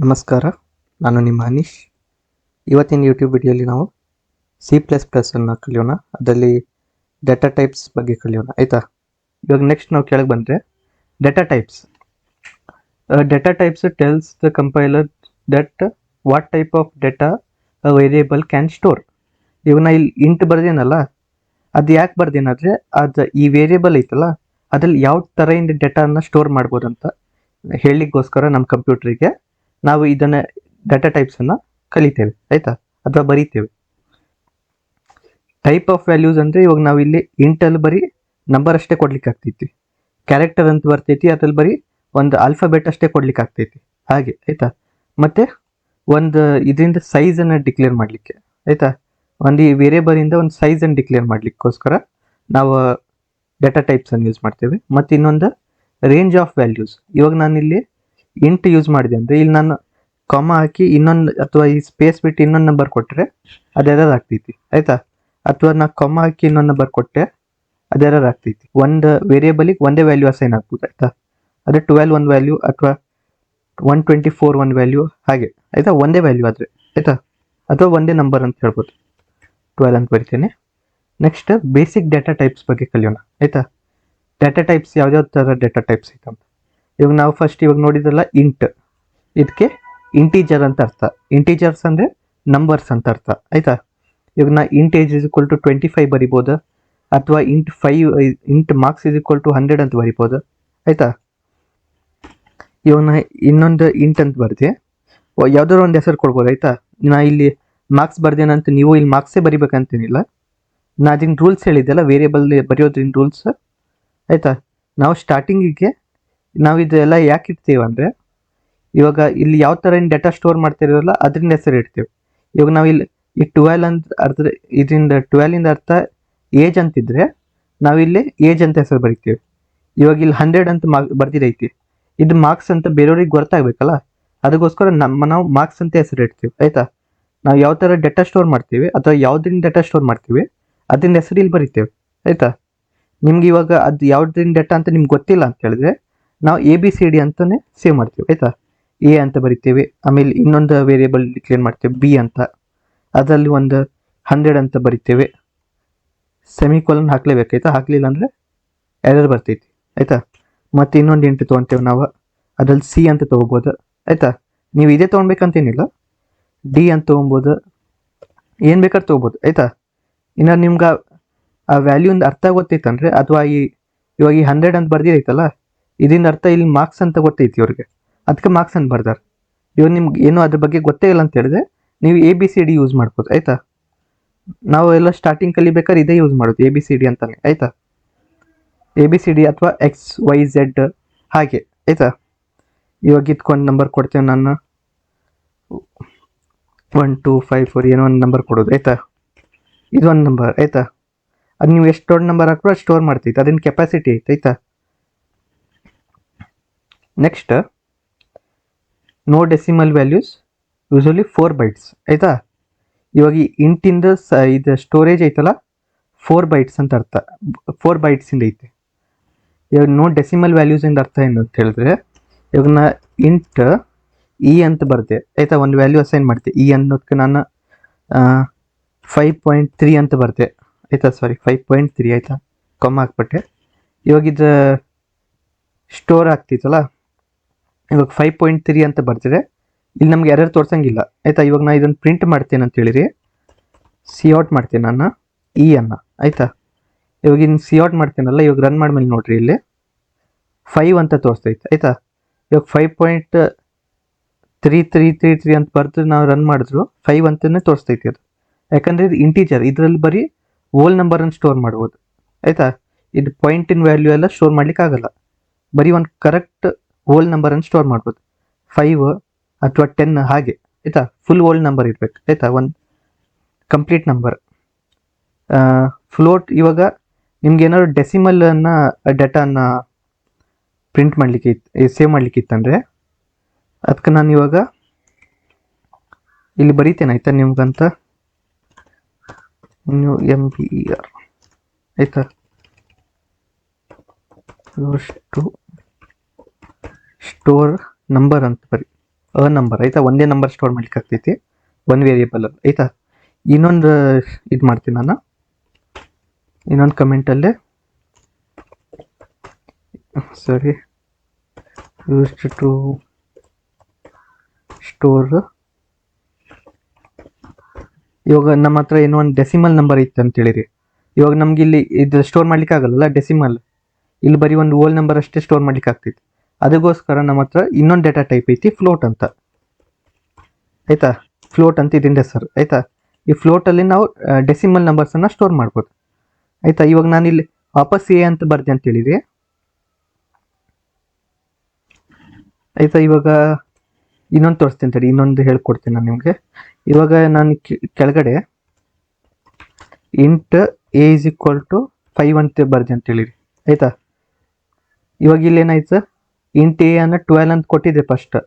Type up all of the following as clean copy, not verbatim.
ನಮಸ್ಕಾರ, ನಾನು ನಿಮ್ಮ ಅನೀಶ್. ಇವತ್ತಿನ ಯೂಟ್ಯೂಬ್ ವಿಡಿಯೋಲಿ ನಾವು C++ ಅನ್ನು ಕಲಿಯೋಣ. ಅದರಲ್ಲಿ ಡೇಟಾ ಟೈಪ್ಸ್ ಬಗ್ಗೆ ಕಲಿಯೋಣ, ಆಯಿತಾ. ಇವಾಗ ನೆಕ್ಸ್ಟ್ ನಾವು ಕೆಳಗೆ ಬಂದರೆ data types tells the compiler that what type of data a variable can store. ಇವಾಗ ನಾ ಇಲ್ಲಿ ಇಂಟ್ ಬರ್ದೇನಲ್ಲ, ಅದು ಯಾಕೆ ಬರ್ದೇನಂದರೆ ಅದು ಈ ವೇರಿಯೇಬಲ್ ಐತಲ್ಲ ಅದ್ರಲ್ಲಿ ಯಾವ ಥರದಿಂದ ಡೇಟಾನ ಸ್ಟೋರ್ ಮಾಡ್ಬೋದು ಅಂತ ಹೇಳಲಿಕ್ಕೋಸ್ಕರ ನಮ್ಮ ಕಂಪ್ಯೂಟ್ರಿಗೆ ನಾವು ಇದನ್ನ ಡೇಟಾ ಟೈಪ್ಸನ್ನು ಕಲಿತೇವೆ, ಆಯಿತಾ, ಅಥವಾ ಬರೀತೇವೆ. ಟೈಪ್ ಆಫ್ ವ್ಯಾಲ್ಯೂಸ್ ಅಂದರೆ ಇವಾಗ ನಾವು ಇಲ್ಲಿ ಇಂಟಲ್ಲಿ ಬರೀ ನಂಬರ್ ಅಷ್ಟೇ ಕೊಡ್ಲಿಕ್ಕೆ ಆಗ್ತೈತಿ, ಕ್ಯಾರೆಕ್ಟರ್ ಅಂತ ಬರ್ತೈತಿ, ಅದ್ರಲ್ಲಿ ಬರೀ ಒಂದು ಆಲ್ಫಾಬೆಟ್ ಅಷ್ಟೇ ಕೊಡ್ಲಿಕ್ಕೆ ಆಗ್ತೈತಿ, ಹಾಗೆ, ಆಯಿತಾ. ಮತ್ತು ಒಂದು ಇದರಿಂದ ಸೈಜನ್ನು ಡಿಕ್ಲೇರ್ ಮಾಡಲಿಕ್ಕೆ, ಆಯಿತಾ, ಒಂದು ಈ ವೇರಿಯೇಬಲಿಂದ ಒಂದು ಸೈಜನ್ನು ಡಿಕ್ಲೇರ್ ಮಾಡಲಿಕ್ಕೋಸ್ಕರ ನಾವು ಡೇಟಾ ಟೈಪ್ಸನ್ನು ಯೂಸ್ ಮಾಡ್ತೇವೆ. ಮತ್ತು ಇನ್ನೊಂದು ರೇಂಜ್ ಆಫ್ ವ್ಯಾಲ್ಯೂಸ್. ಇವಾಗ ನಾನಿಲ್ಲಿ ಇಂಟ್ ಯೂಸ್ ಮಾಡಿದೆ ಅಂದರೆ ಇಲ್ಲಿ ನಾನು ಕಾಮ ಹಾಕಿ ಇನ್ನೊಂದು ಅಥವಾ ಈ ಸ್ಪೇಸ್ ಬಿಟ್ಟು ಇನ್ನೊಂದು ನಂಬರ್ ಕೊಟ್ಟರೆ ಅದು ಎರರ್ ಆಗ್ತೈತಿ, ಆಯಿತಾ. ಅಥವಾ ನಾ ಕಾಮ ಹಾಕಿ ಇನ್ನೊಂದು ನಂಬರ್ ಕೊಟ್ಟೆ ಅದು ಎರರ್ ಆಗ್ತೈತಿ. ಒಂದು ವೇರಿಯೇಬಲಿಗೆ ಒಂದೇ ವ್ಯಾಲ್ಯೂ ಅಸೈನ್ ಆಗ್ಬೋದು, ಆಯಿತಾ. ಅದೇ 12 ಒಂದು ವ್ಯಾಲ್ಯೂ ಅಥವಾ 124 ಒಂದು ವ್ಯಾಲ್ಯೂ, ಹಾಗೆ, ಆಯಿತಾ, ಒಂದೇ ವ್ಯಾಲ್ಯೂ ಆದರೆ, ಆಯಿತಾ, ಅಥವಾ ಒಂದೇ ನಂಬರ್ ಅಂತ ಹೇಳ್ಬೋದು. 12 ಅಂತ ಬರಿತೇನೆ. ನೆಕ್ಸ್ಟ್ ಬೇಸಿಕ್ ಡೇಟಾ ಟೈಪ್ಸ್ ಬಗ್ಗೆ ಕಲಿಯೋಣ, ಆಯಿತಾ. ಡೇಟಾ ಟೈಪ್ಸ್ ಯಾವ್ಯಾವ ಥರ ಡೇಟಾ ಟೈಪ್ಸ್ ಐತಂತ ಇವಾಗ ನಾವು ಫಸ್ಟ್ ಇವಾಗ ನೋಡಿದ್ರಲ್ಲ ಇಂಟ್, ಇದಕ್ಕೆ ಇಂಟೀಜರ್ ಅಂತ ಅರ್ಥ. ಇಂಟೀಜರ್ಸ್ ಅಂದರೆ ನಂಬರ್ಸ್ ಅಂತ ಅರ್ಥ, ಆಯಿತಾ. ಇವಾಗ ನಾ int age is equal to 25 ಬರಿಬೋದು, ಅಥವಾ int marks is equal to 100 ಅಂತ ಬರಿಬೋದು, ಆಯಿತಾ. ಇವಾಗ ನಾ ಇನ್ನೊಂದು ಇಂಟ್ ಅಂತ ಬರ್ದೆ, ಯಾವ್ದಾದ್ರು ಒಂದು ಹೆಸರು ಕೊಡ್ಬೋದು, ಆಯಿತಾ. ನಾ ಇಲ್ಲಿ ಮಾರ್ಕ್ಸ್ ಬರ್ದೇನಂತ ನೀವು ಇಲ್ಲಿ ಮಾರ್ಕ್ಸೇ ಬರಿಬೇಕಂತೇನಿಲ್ಲ. ನಾ ಅದಿನ ರೂಲ್ಸ್ ಹೇಳಿದ್ದೆಲ್ಲ ವೇರಿಯೇಬಲ್ ಬರೆಯೋದ್ರಿಂದ ರೂಲ್ಸ್, ಆಯಿತಾ. ನಾವು ಸ್ಟಾರ್ಟಿಂಗಿಗೆ ನಾವು ಇದೆಲ್ಲ ಯಾಕೆ ಇಡ್ತೀವಿ ಅಂದರೆ ಇವಾಗ ಇಲ್ಲಿ ಯಾವ ಥರ ಡೇಟಾ ಸ್ಟೋರ್ ಮಾಡ್ತಿರೋಲ್ಲ ಅದರಿಂದ ಹೆಸರು ಇಡ್ತೀವಿ. ಇವಾಗ ನಾವು ಇಲ್ಲಿ ಈ 12 ಅಂತ ಅರ್ಥ, ಇದರಿಂದ 12 ಅರ್ಥ ಏಜ್ ಅಂತಿದ್ರೆ ನಾವಿಲ್ಲಿ ಏಜ್ ಅಂತ ಹೆಸರು ಬರಿತೀವಿ. ಇವಾಗ ಇಲ್ಲಿ 100 ಅಂತ ಬರ್ದಿರೈತಿ, ಇದು ಮಾರ್ಕ್ಸ್ ಅಂತ ಬೇರೆಯವ್ರಿಗೆ ಗೊತ್ತಾಗಬೇಕಲ್ಲ, ಅದಕ್ಕೋಸ್ಕರ ನಾವು ಮಾರ್ಕ್ಸ್ ಅಂತ ಹೆಸರು ಇಡ್ತೀವಿ, ಆಯಿತಾ. ನಾವು ಯಾವ ಥರ ಡೇಟಾ ಸ್ಟೋರ್ ಮಾಡ್ತೀವಿ ಅಥವಾ ಯಾವುದರಿಂದ ಡೇಟಾ ಸ್ಟೋರ್ ಮಾಡ್ತೀವಿ ಅದರಿಂದ ಹೆಸರು ಇಲ್ಲಿ ಬರಿತೇವೆ, ಆಯಿತಾ. ನಿಮ್ಗೆ ಇವಾಗ ಅದು ಯಾವುದರಿಂದ ಡೇಟಾ ಅಂತ ನಿಮ್ಗೆ ಗೊತ್ತಿಲ್ಲ ಅಂತ ಹೇಳಿದ್ರೆ ನಾವು ABCD ಅಂತಲೇ ಸೇವ್ ಮಾಡ್ತೀವಿ, ಆಯಿತಾ. A ಅಂತ ಬರಿತೀವಿ, ಆಮೇಲೆ ಇನ್ನೊಂದು ವೇರಿಯೇಬಲ್ ಡಿಕ್ಲೇರ್ ಮಾಡ್ತೇವೆ B ಅಂತ, ಅದರಲ್ಲಿ ಒಂದು 100 ಅಂತ ಬರಿತೇವೆ, ಸೆಮಿಕೋಲನ್ ಹಾಕ್ಲೇಬೇಕು, ಆಯಿತಾ. ಹಾಕಲಿಲ್ಲ ಅಂದರೆ ಎರರ್ ಬರ್ತೈತಿ, ಆಯಿತಾ. ಮತ್ತು ಇನ್ನೊಂದು ಇಂಟು ತೊಗೊತೇವೆ ನಾವು, ಅದ್ರಲ್ಲಿ C ಅಂತ ತೊಗೋಬೋದು, ಆಯಿತಾ. ನೀವು ಇದೇ ತೊಗೊಬೇಕಂತೇನಿಲ್ಲ, D ಅಂತ ತೊಗೊಬೋದು, ಏನು ಬೇಕಾದ್ರೆ ತೊಗೋಬೋದು, ಆಯಿತಾ. ಇನ್ನು ನಿಮ್ಗೆ ಆ ವ್ಯಾಲ್ಯೂಂದು ಅರ್ಥ ಗೊತ್ತೈತಂದರೆ ಅಥವಾ ಇವಾಗ ಈ 100 ಅಂತ ಬರ್ದಿರೈತಲ್ಲ ಇದರಿಂದ ಅರ್ಥ ಇಲ್ಲಿ ಮಾರ್ಕ್ಸ್ ಅಂತ ಗೊತ್ತೈತಿ ಅವ್ರಿಗೆ, ಅದಕ್ಕೆ ಮಾರ್ಕ್ಸ್ ಅಂತ ಬರ್ದಾರೆ. ಇವಾಗ ನಿಮ್ಗೆ ಏನೋ ಅದ್ರ ಬಗ್ಗೆ ಗೊತ್ತೇ ಇಲ್ಲ ಅಂತ ಹೇಳಿದ್ರೆ ನೀವು ABCD ಯೂಸ್ ಮಾಡ್ಬೋದು, ಆಯಿತಾ. ನಾವು ಎಲ್ಲ ಸ್ಟಾರ್ಟಿಂಗ್ ಕಲಿಬೇಕಾದ್ರೆ ಇದೇ ಯೂಸ್ ಮಾಡೋದು ABCD ಅಂತಾನೆ, ಆಯಿತಾ. ABCD ಅಥವಾ XYZ ಹಾಗೆ, ಆಯಿತಾ. ಇವಾಗ ಇದಕ್ಕೊಂದು ನಂಬರ್ ಕೊಡ್ತೇವೆ ನಾನು, 1 2 5 4 ಏನೋ ಒಂದು ನಂಬರ್ ಕೊಡೋದು, ಆಯಿತಾ. ಇದೊಂದು ನಂಬರ್, ಆಯಿತಾ. ಅದು ನೀವು ಎಷ್ಟು ದೊಡ್ಡ ನಂಬರ್ ಹಾಕ್ರೋ ಅದು ಸ್ಟೋರ್ ಮಾಡ್ತೈತೆ, ಅದೇನು ಕೆಪಾಸಿಟಿ ಐತೆ, ಆಯಿತಾ. Next no decimal values, usually 4 bytes, ಆಯಿತಾ. ಇವಾಗ ಈ ಇಂಟಿಂದ ಇದು ಸ್ಟೋರೇಜ್ ಐತಲ್ಲ 4 ಬೈಟ್ಸ್ ಅಂತ ಅರ್ಥ, 4 ಬೈಟ್ಸಿಂದ ಐತೆ. ಇವಾಗ ನೋ ಡೆಸಿಮಲ್ ವ್ಯಾಲ್ಯೂಸಿಂದ ಅರ್ಥ ಏನು ಅಂತ ಹೇಳಿದ್ರೆ ಇವಾಗ ನಾ ಇಂಟ್ E ಅಂತ ಬರ್ದೆ, ಆಯಿತಾ, ಒಂದು ವ್ಯಾಲ್ಯೂ ಅಸೈನ್ ಮಾಡ್ತೆ E ಅನ್ನೋದಕ್ಕೆ ನಾನು 5.3 ಅಂತ ಬರ್ದೆ, ಆಯಿತಾ, ಸಾರಿ 5.3, ಆಯಿತಾ, ಕಮ್ಮ ಹಾಕ್ಬಿಟ್ಟೆ. ಇವಾಗ ಇದು ಸ್ಟೋರ್ ಆಗ್ತಿತ್ತಲ್ಲ, ಇವಾಗ 5.3 ಅಂತ ಬರ್ತಿದ್ರೆ ಇಲ್ಲಿ ನಮ್ಗೆ ಎರರ್ ತೋರ್ಸಂಗಿಲ್ಲ, ಆಯಿತಾ. ಇವಾಗ ನಾನು ಇದನ್ನು ಪ್ರಿಂಟ್ ಮಾಡ್ತೇನೆ ಅಂತ ಹೇಳಿರಿ, ಔಟ್ ಮಾಡ್ತೇನೆ ನಾನು E ಅನ್ನು, ಆಯಿತಾ. ಇವಾಗ ಇನ್ನು ಔಟ್ ಮಾಡ್ತೇನಲ್ಲ, ಇವಾಗ ರನ್ ಮಾಡ್ಮೇಲೆ ನೋಡ್ರಿ ಇಲ್ಲಿ 5 ಅಂತ ತೋರಿಸ್ತೈತೆ, ಆಯಿತಾ. ಇವಾಗ 5.3333 ಅಂತ ಬರ್ದು ನಾವು ರನ್ ಮಾಡಿದ್ರು 5 ಅಂತಲೇ ತೋರಿಸ್ತೈತಿ ಅದು, ಯಾಕಂದರೆ ಇದು ಇಂಟೀಜರ್, ಇದರಲ್ಲಿ ಬರೀ ಹೋಲ್ ನಂಬರನ್ನು ಸ್ಟೋರ್ ಮಾಡ್ಬೋದು, ಆಯಿತಾ. ಇದು ಪಾಯಿಂಟಿನ ವ್ಯಾಲ್ಯೂ ಎಲ್ಲ ಸ್ಟೋರ್ ಮಾಡ್ಲಿಕ್ಕೆ ಆಗಲ್ಲ, ಬರೀ ಒಂದು ಕರೆಕ್ಟ್ ಹೋಲ್ ನಂಬರನ್ನು ಸ್ಟೋರ್ ಮಾಡ್ಬೋದು, 5 ಅಥವಾ 10 ಹಾಗೆ, ಆಯಿತಾ. ಫುಲ್ ಹೋಲ್ ನಂಬರ್ ಇರಬೇಕು, ಆಯಿತಾ, ಒಂದು ಕಂಪ್ಲೀಟ್ ನಂಬರ್. ಫ್ಲೋಟ್, ಇವಾಗ ನಿಮ್ಗೆ ಏನಾದ್ರು ಡೆಸಿಮಲನ್ನು ಡೇಟಾನ ಪ್ರಿಂಟ್ ಮಾಡಲಿಕ್ಕೆ ಸೇವ್ ಮಾಡಲಿಕ್ಕೆ ಇತ್ತಂದರೆ ಅದಕ್ಕೆ ನಾನು ಇವಾಗ ಇಲ್ಲಿ ಬರೀತೇನೆ, ಆಯಿತಾ, ನಿಮ್ಗಂತ MBER, ಆಯಿತಾ. ಸ್ಟೋರ್ ನಂಬರ್ ಅಂತ ಬರಿ, ನಂಬರ್ ಆಯ್ತಾ, ಒಂದೇ ನಂಬರ್ ಸ್ಟೋರ್ ಮಾಡ್ಲಿಕ್ಕೆ ಆಗ್ತೈತಿ ಒಂದು ವೇರಿಯೇಬಲ್ ಆಯ್ತಾ. ಇನ್ನೊಂದು ಇದು ಮಾಡ್ತೀನಿ ನಾನು, ಇನ್ನೊಂದು ಕಮೆಂಟಲ್ಲೇ ಸರಿ ಯೂಸ್ಡ್ ಟು ಸ್ಟೋರ್. ಇವಾಗ ನಮ್ಮ ಹತ್ರ ಏನೋ ಒಂದು ಡೆಸಿಮಲ್ ನಂಬರ್ ಇತ್ತು ಅಂತೇಳಿರಿ, ಇವಾಗ ನಮ್ಗೆ ಇಲ್ಲಿ ಇದು ಸ್ಟೋರ್ ಮಾಡ್ಲಿಕ್ಕೆ ಆಗಲ್ಲ ಡೆಸಿಮಲ್, ಇಲ್ಲಿ ಬರೀ ಒಂದು ಓಲ್ ನಂಬರ್ ಅಷ್ಟೇ ಸ್ಟೋರ್ ಮಾಡ್ಲಿಕ್ಕೆ ಆಗ್ತೈತಿ. ಅದಕ್ಕೋಸ್ಕರ ನಮ್ಮ ಹತ್ರ ಇನ್ನೊಂದು ಡೇಟಾ ಟೈಪ್ ಐತಿ ಫ್ಲೋಟ್ ಅಂತ ಆಯ್ತಾ. ಫ್ಲೋಟ್ ಅಂತ ಇದರಿಂದ ಹೆಸರು ಆಯ್ತಾ. ಈ ಫ್ಲೋಟಲ್ಲಿ ನಾವು ಡೆಸಿಮಲ್ ನಂಬರ್ಸನ್ನು ಸ್ಟೋರ್ ಮಾಡ್ಬೋದು ಆಯ್ತಾ. ಇವಾಗ ನಾನು ಇಲ್ಲಿ ವಾಪಸ್ ಎ ಅಂತ ಬರ್ದೆ ಅಂತ ಹೇಳಿರಿ ಆಯ್ತಾ. ಇವಾಗ ಇನ್ನೊಂದು ತೋರಿಸ್ತೀನಿ ತಡಿ, ಇನ್ನೊಂದು ಹೇಳ್ಕೊಡ್ತೀನಿ ನಾನು ನಿಮಗೆ. ಇವಾಗ ನಾನು ಕೆಳಗಡೆ int a is equal to 5 ಅಂತ ಬರ್ದೆ ಅಂತ ಹೇಳಿರಿ ಆಯ್ತಾ. ಇವಾಗ ಇಲ್ಲಿ ಏನಾಯ್ತು, ಇಂಟ್ ಎ ಅನ್ನ 12 ಅಂತ ಕೊಟ್ಟಿದ್ದೆ ಫಸ್ಟ್,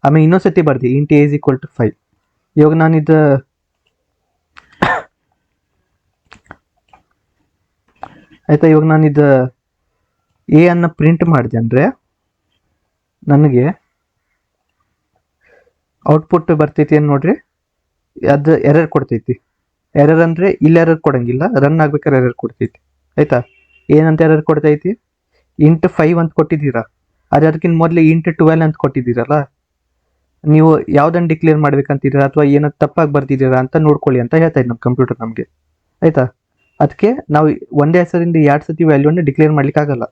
ಆಮೇಲೆ ಇನ್ನೊಂದ್ಸತಿ ಬರ್ದಿ int a is equal to 5. ಇವಾಗ ನಾನು ಇದು ಆಯ್ತಾ, ಇವಾಗ ನಾನು ಇದು ಎ ಅನ್ನ ಪ್ರಿಂಟ್ ಮಾಡಿದೆ ಅಂದರೆ ನನಗೆ ಔಟ್ಪುಟ್ ಬರ್ತೈತಿ ಏನು ನೋಡ್ರಿ, ಅದು ಎರರ್ ಕೊಡ್ತೈತಿ. ಎರರ್ ಅಂದರೆ ಇಲ್ಲಿ ಎರರ್ ಕೊಡಂಗಿಲ್ಲ, ರನ್ ಆಗ್ಬೇಕಾದ್ರೆ ಎರರ್ ಕೊಡ್ತೈತಿ ಆಯ್ತಾ. ಏನಂತ ಎರರ್ ಕೊಡ್ತೈತಿ, ಇಂಟ್ 5 ಅಂತ ಕೊಟ್ಟಿದ್ದೀರಾ, ಅದೇ ಅದಕ್ಕಿಂತ ಮೊದಲು ಇಂಟ್ 12 ಅಂತ ಕೊಟ್ಟಿದ್ದೀರಲ್ಲ, ನೀವು ಯಾವ್ದನ್ನು ಡಿಕ್ಲೇರ್ ಮಾಡ್ಬೇಕಂತೀರಾ ಅಥವಾ ಏನೋ ತಪ್ಪಾಗಿ ಬರ್ದಿದ್ದೀರಾ ಅಂತ ನೋಡ್ಕೊಳ್ಳಿ ಅಂತ ಹೇಳ್ತಾ ಇತ್ತು ನಮ್ಮ ಕಂಪ್ಯೂಟರ್ ನಮಗೆ ಆಯ್ತಾ. ಅದಕ್ಕೆ ನಾವು ಒಂದೇ ಹೆಸರಿಂದ 2 ಸತಿ ವ್ಯಾಲ್ಯೂನ ಡಿಕ್ಲೇರ್ ಮಾಡ್ಲಿಕ್ಕೆ ಆಗಲ್ಲ.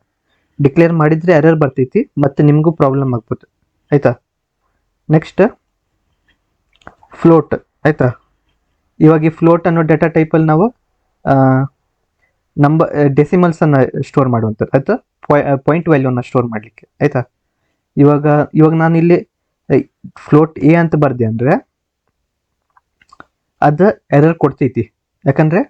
ಡಿಕ್ಲೇರ್ ಮಾಡಿದ್ರೆ ಎರರ್ ಬರ್ತೈತಿ, ಮತ್ತೆ ನಿಮಗೂ ಪ್ರಾಬ್ಲಮ್ ಆಗ್ಬೋದು ಆಯ್ತಾ. ನೆಕ್ಸ್ಟ್ ಫ್ಲೋಟ್ ಆಯ್ತಾ. ಇವಾಗ ಈ ಫ್ಲೋಟ್ ಅನ್ನೋ ಡೇಟಾ ಟೈಪಲ್ಲಿ ನಾವು ಡೆಸಿಮಲ್ಸನ್ನು ಸ್ಟೋರ್ ಮಾಡುವಂಥದ್ದು ಆಯ್ತಾ, ಪಾಯಿಂಟ್ ವ್ಯಾಲ್ಯೂನ ಸ್ಟೋರ್ ಮಾಡಲಿಕ್ಕೆ ಆಯ್ತಾ. ಇವಾಗ ನಾನು ಇಲ್ಲಿ ಫ್ಲೋಟ್ ಎ ಅಂತ ಬರ್ದೆ ಅಂದರೆ ಅದು ಎರರ್ ಕೊಡ್ತೈತಿ, ಯಾಕಂದರೆ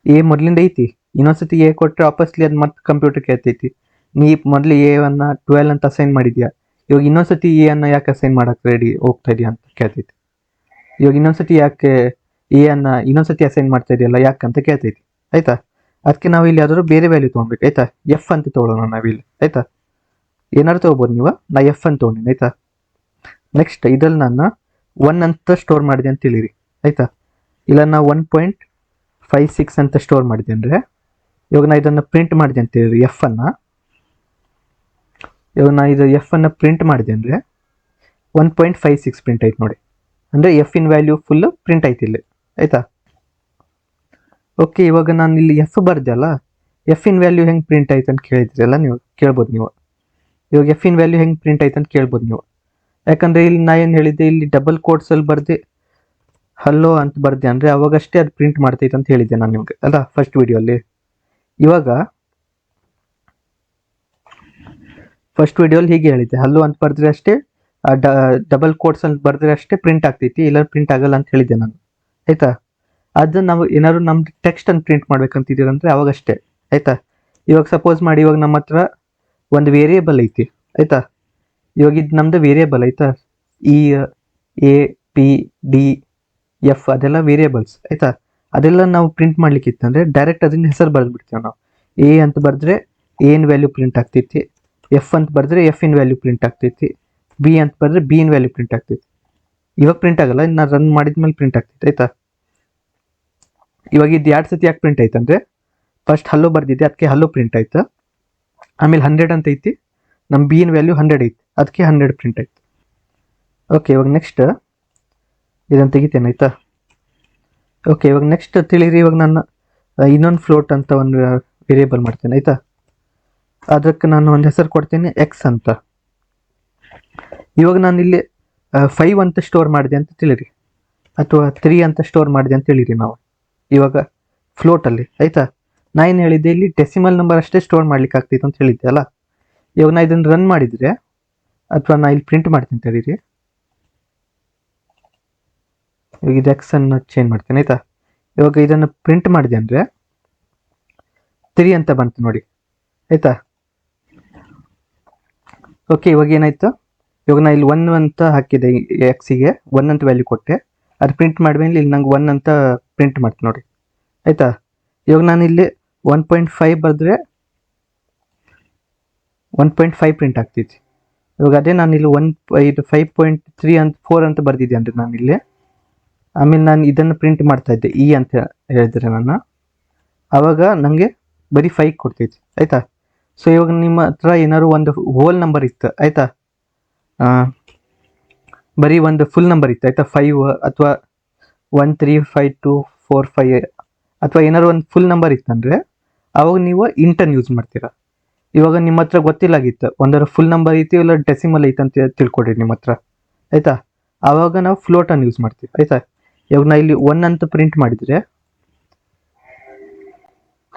ಎ ಮೊದಲಿಂದ ಐತಿ. ಇನ್ನೊಂದ್ಸತಿ ಎ ಕೊಟ್ಟರೆ ವಾಪಸ್ಲಿ ಅದು ಮತ್ತೆ ಕಂಪ್ಯೂಟರ್ ಕೇಳ್ತೈತಿ, ನೀ ಮೊದಲು ಎ ಅನ್ನ 12 ಅಂತ ಅಸೈನ್ ಮಾಡಿದ್ಯಾ, ಇವಾಗ ಇನ್ನೊಂದ್ಸತಿ ಎ ಅನ್ನ ಯಾಕೆ ಅಸೈನ್ ಮಾಡಕ್ಕೆ ರೆಡಿ ಹೋಗ್ತಾ ಇದೆಯಾ ಅಂತ ಕೇಳ್ತೈತಿ. ಇವಾಗ ಇನ್ನೊಂದ್ಸತಿ ಯಾಕೆ ಎ ಅನ್ನ ಇನ್ನೊಂದ್ಸತಿ ಅಸೈನ್ ಮಾಡ್ತಾ ಇದೆಯಲ್ಲ ಯಾಕೆ ಅಂತ ಕೇಳ್ತೈತಿ ಆಯ್ತಾ. ಅದಕ್ಕೆ ನಾವು ಇಲ್ಲಿ ಯಾವ್ದಾದ್ರು ಬೇರೆ ವ್ಯಾಲ್ಯೂ ತೊಗೊಳ್ಬೇಕು ಆಯ್ತಾ. ಎಫ್ ಅಂತ ತೊಗೊಳ್ಳೋಣ ನಾವಿಲ್ಲಿ ಆಯ್ತಾ. ಏನಾದ್ರು ತೊಗೋಬೋದು ನೀವು, ನಾ ಎಫ್ ಅಂತ ತೊಗೊಂಡಿನಿ ಆಯ್ತಾ. ನೆಕ್ಸ್ಟ್ ಇದ್ರಲ್ಲಿ ನಾನು 1 ಅಂತ ಸ್ಟೋರ್ ಮಾಡಿದೆ ಅಂತ ಹೇಳಿರಿ ಆಯ್ತಾ. ಇಲ್ಲ ನಾ 1.56 ಅಂತ ಸ್ಟೋರ್ ಮಾಡಿದೆ ಅಂದರೆ ಇವಾಗ ನಾ ಇದನ್ನು ಪ್ರಿಂಟ್ ಮಾಡಿದೆ ಅಂತ ಹೇಳಿರಿ ಎಫ್ ಅನ್ನು. ಇವಾಗ ನಾ ಇದು ಎಫ್ ಅನ್ನು ಪ್ರಿಂಟ್ ಮಾಡಿದೆ ಅಂದರೆ 1.56 ಪ್ರಿಂಟ್ ಆಯ್ತು ನೋಡಿ, ಅಂದರೆ F in value full print ಆಯ್ತು ಇಲ್ಲಿ ಆಯ್ತಾ. ಓಕೆ, ಇವಾಗ ನಾನು ಇಲ್ಲಿ ಎಫ್ ಬರ್ದೆ ಅಲ್ಲ, ಎಫ್ ಇನ್ ವ್ಯಾಲ್ಯೂ ಹೆಂಗೆ ಪ್ರಿಂಟ್ ಆಯ್ತು ಅಂತ ಕೇಳಿದ್ರಲ್ಲ ನೀವು, ಕೇಳ್ಬೋದು ನೀವು. ಇವಾಗ ಎಫ್ ಇನ್ ವ್ಯಾಲ್ಯೂ ಹೆಂಗೆ ಪ್ರಿಂಟ್ ಆಯ್ತು ಅಂತ ಕೇಳ್ಬೋದು ನೀವು, ಯಾಕಂದರೆ ಇಲ್ಲಿ ನಾ ಏನು ಹೇಳಿದ್ದೆ, ಇಲ್ಲಿ ಡಬಲ್ ಕೋಟ್ಸಲ್ಲಿ ಬರ್ದೆ ಹಲೋ ಅಂತ ಬರ್ದೆ ಅಂದರೆ ಅವಾಗಷ್ಟೇ ಅದು ಪ್ರಿಂಟ್ ಮಾಡ್ತೈತೆ ಅಂತ ಹೇಳಿದ್ದೆ ನಾನು ನಿಮಗೆ ಅಲ್ಲ ಫಸ್ಟ್ ವಿಡಿಯೋಲ್ಲಿ. ಇವಾಗ ಫಸ್ಟ್ ವಿಡಿಯೋಲಿ ಹೀಗೆ ಹೇಳಿದ್ದೆ, ಹಲೋ ಅಂತ ಬರೆದ್ರೆ ಅಷ್ಟೇ, ಡಬಲ್ ಕೋಟ್ಸ್ ಅಂತ ಬರೆದ್ರೆ ಅಷ್ಟೇ ಪ್ರಿಂಟ್ ಆಗ್ತೈತಿ, ಇಲ್ಲ ಪ್ರಿಂಟ್ ಆಗಲ್ಲ ಅಂತ ಹೇಳಿದ್ದೆ ನಾನು ಆಯ್ತಾ. ಅದು ನಾವು ಏನಾದ್ರು ನಮ್ದು ಟೆಕ್ಸ್ಟ್ ಅನ್ನು ಪ್ರಿಂಟ್ ಮಾಡ್ಬೇಕಂತಿದ್ದೀರಂದ್ರೆ ಅವಾಗಷ್ಟೇ ಆಯ್ತಾ. ಇವಾಗ ಸಪೋಸ್ ಮಾಡಿ, ಇವಾಗ ನಮ್ಮ ಹತ್ರ ಒಂದು ವೇರಿಯೇಬಲ್ ಐತಿ ಆಯ್ತಾ. ಇವಾಗ ಇದು ನಮ್ದು ವೇರಿಯೇಬಲ್ ಆಯ್ತಾ, E A P D F ಅದೆಲ್ಲ ವೇರಿಯೇಬಲ್ಸ್ ಆಯ್ತಾ. ಅದೆಲ್ಲ ನಾವು ಪ್ರಿಂಟ್ ಮಾಡ್ಲಿಕ್ಕಿತ್ತಂದ್ರೆ ಡೈರೆಕ್ಟ್ ಅದನ್ನ ಹೆಸರು ಬರೆದ್ಬಿಡ್ತೀವಿ ನಾವು. ಎ ಅಂತ ಬರೆದ್ರೆ ಎನ್ ವ್ಯಾಲ್ಯೂ ಪ್ರಿಂಟ್ ಆಗ್ತೈತಿ, ಎಫ್ ಅಂತ ಬರೆದ್ರೆ ಎಫ್ ಇನ್ ವ್ಯಾಲ್ಯೂ ಪ್ರಿಂಟ್ ಆಗ್ತೈತಿ, ಬಿ ಅಂತ ಬರೆದ್ರೆ ಬಿ ಇನ್ ವ್ಯಾಲ್ಯೂ ಪ್ರಿಂಟ್ ಆಗ್ತೈತಿ. ಇವಾಗ ಪ್ರಿಂಟ್ ಆಗಲ್ಲ, ನಾನು ರನ್ ಮಾಡಿದ್ಮೇಲೆ ಪ್ರಿಂಟ್ ಆಗ್ತೈತೆ ಆಯ್ತಾ. ಇವಾಗ ಇದು 2 ಸತಿ ಯಾಕೆ ಪ್ರಿಂಟ್ ಆಯ್ತು ಅಂದರೆ ಫಸ್ಟ್ ಹಲೋ ಬರ್ದಿದ್ದೆ ಅದಕ್ಕೆ ಹಲೋ ಪ್ರಿಂಟ್ ಆಯ್ತು, ಆಮೇಲೆ 100 ಅಂತ ಐತಿ, ನಮ್ಮ ಬಿ ಇನ್ ವ್ಯಾಲ್ಯೂ 100 ಐತಿ ಅದಕ್ಕೆ 100 ಪ್ರಿಂಟ್ ಆಯ್ತು. ಓಕೆ, ಇವಾಗ ನೆಕ್ಸ್ಟ್ ಇದನ್ನು ತೆಗಿತೇನೆ ಆಯ್ತಾ. ಓಕೆ, ಇವಾಗ ನೆಕ್ಸ್ಟ್ ತಿಳಿರಿ, ಇವಾಗ ನಾನು ಇನ್ನೊಂದು ಫ್ಲೋಟ್ ಅಂತ ಒಂದು ವೇರಿಯೇಬಲ್ ಮಾಡ್ತೇನೆ ಆಯ್ತಾ. ಅದಕ್ಕೆ ನಾನು ಒಂದು ಹೆಸರು ಕೊಡ್ತೀನಿ ಎಕ್ಸ್ ಅಂತ. ಇವಾಗ ನಾನು ಇಲ್ಲಿ 5 ಅಂತ ಸ್ಟೋರ್ ಮಾಡಿದೆ ಅಂತ ತಿಳಿರಿ, ಅಥವಾ 3 ಅಂತ ಸ್ಟೋರ್ ಮಾಡಿದೆ ಅಂತ ಹೇಳಿರಿ ನಾವು ಇವಾಗ ಫ್ಲೋಟಲ್ಲಿ ಆಯ್ತಾ. ನಾ ಏನು ಹೇಳಿದ್ದೆ, ಇಲ್ಲಿ ಡೆಸಿಮಲ್ ನಂಬರ್ ಅಷ್ಟೇ ಸ್ಟೋರ್ ಮಾಡ್ಲಿಕ್ಕೆ ಆಗ್ತೈತೆ ಅಂತ ಹೇಳಿದ್ದೆ ಅಲ್ಲ. ಇವಾಗ ನಾ ಇದನ್ನು ರನ್ ಮಾಡಿದರೆ ಅಥವಾ ನಾ ಇಲ್ಲಿ ಪ್ರಿಂಟ್ ಮಾಡ್ತೀನಿ ತಿಳಿರಿ, ಇವಾಗ ಇದು ಎಕ್ಸ್ ಅನ್ನು ಚೇಂಜ್ ಮಾಡ್ತೇನೆ ಆಯ್ತಾ. ಇವಾಗ ಇದನ್ನು ಪ್ರಿಂಟ್ ಮಾಡಿದೆ ಅಂದರೆ 3 ಅಂತ ಬಂತು ನೋಡಿ ಆಯ್ತಾ. ಓಕೆ, ಇವಾಗ ಏನಾಯ್ತು, ಇವಾಗ ನಾ ಇಲ್ಲಿ 1 ಅಂತ ಹಾಕಿದೆ ಎಕ್ಸಿಗೆ 1 ಅಂತ ವ್ಯಾಲ್ಯೂ ಕೊಟ್ಟೆ, ಅದು ಪ್ರಿಂಟ್ ಮಾಡಿದ್ಮೇಲೆ ಇಲ್ಲಿ ನಂಗೆ 1 ಅಂತ ಪ್ರಿಂಟ್ ಮಾಡ್ತೀನಿ ನೋಡಿ ಆಯ್ತಾ. ಇವಾಗ ನಾನು ಇಲ್ಲಿ 1.5 ಬರೆದ್ರೆ 1.5 ಪ್ರಿಂಟ್ ಆಗ್ತೈತಿ ಇವಾಗ ಅದೇ ನಾನು ಇಲ್ಲಿ 5.3 ಅಂತ 4 ಅಂತ ಬರ್ದಿದ್ದೆ ಅಂದರೆ ನಾನು ಇಲ್ಲಿ. ಆಮೇಲೆ ನಾನು ಇದನ್ನು ಪ್ರಿಂಟ್ ಮಾಡ್ತಾ ಇದ್ದೆ ಇ ಅಂತ ಹೇಳಿದ್ರೆ ನಾನು, ಆವಾಗ ನನಗೆ ಬರೀ 5 ಕೊಡ್ತೈತಿ ಆಯಿತಾ. ಸೊ ಇವಾಗ ನಿಮ್ಮ ಹತ್ರ ಏನಾದ್ರು ಒಂದು ಹೋಲ್ ನಂಬರ್ ಇತ್ತು ಆಯಿತಾ, ಬರೀ ಒಂದು ಫುಲ್ ನಂಬರ್ ಇತ್ತು ಆಯಿತಾ, 5 ಅಥವಾ 1 3 5 2 4 5 ಅಥವಾ ಏನಾದ್ರು ಒಂದು ಫುಲ್ ನಂಬರ್ ಇತ್ತಂದರೆ ಅವಾಗ ನೀವು ಇಂಟನ್ನು ಯೂಸ್ ಮಾಡ್ತೀರಾ. ಇವಾಗ ನಿಮ್ಮ ಹತ್ರ ಗೊತ್ತಿಲ್ಲಾಗಿತ್ತು ಒಂದರ ಫುಲ್ ನಂಬರ್ ಐತಿ ಇಲ್ಲ ಡೆಸಿಮಲ್ ಐತೆ ಅಂತ ತಿಳ್ಕೊಡ್ರಿ ನಿಮ್ಮ ಹತ್ರ ಆಯಿತಾ, ಆವಾಗ ನಾವು ಫ್ಲೋಟನ್ನು ಯೂಸ್ ಮಾಡ್ತೀವಿ ಆಯಿತಾ. ಇವಾಗ ನಾ ಇಲ್ಲಿ 1 ಅಂತ ಪ್ರಿಂಟ್ ಮಾಡಿದರೆ,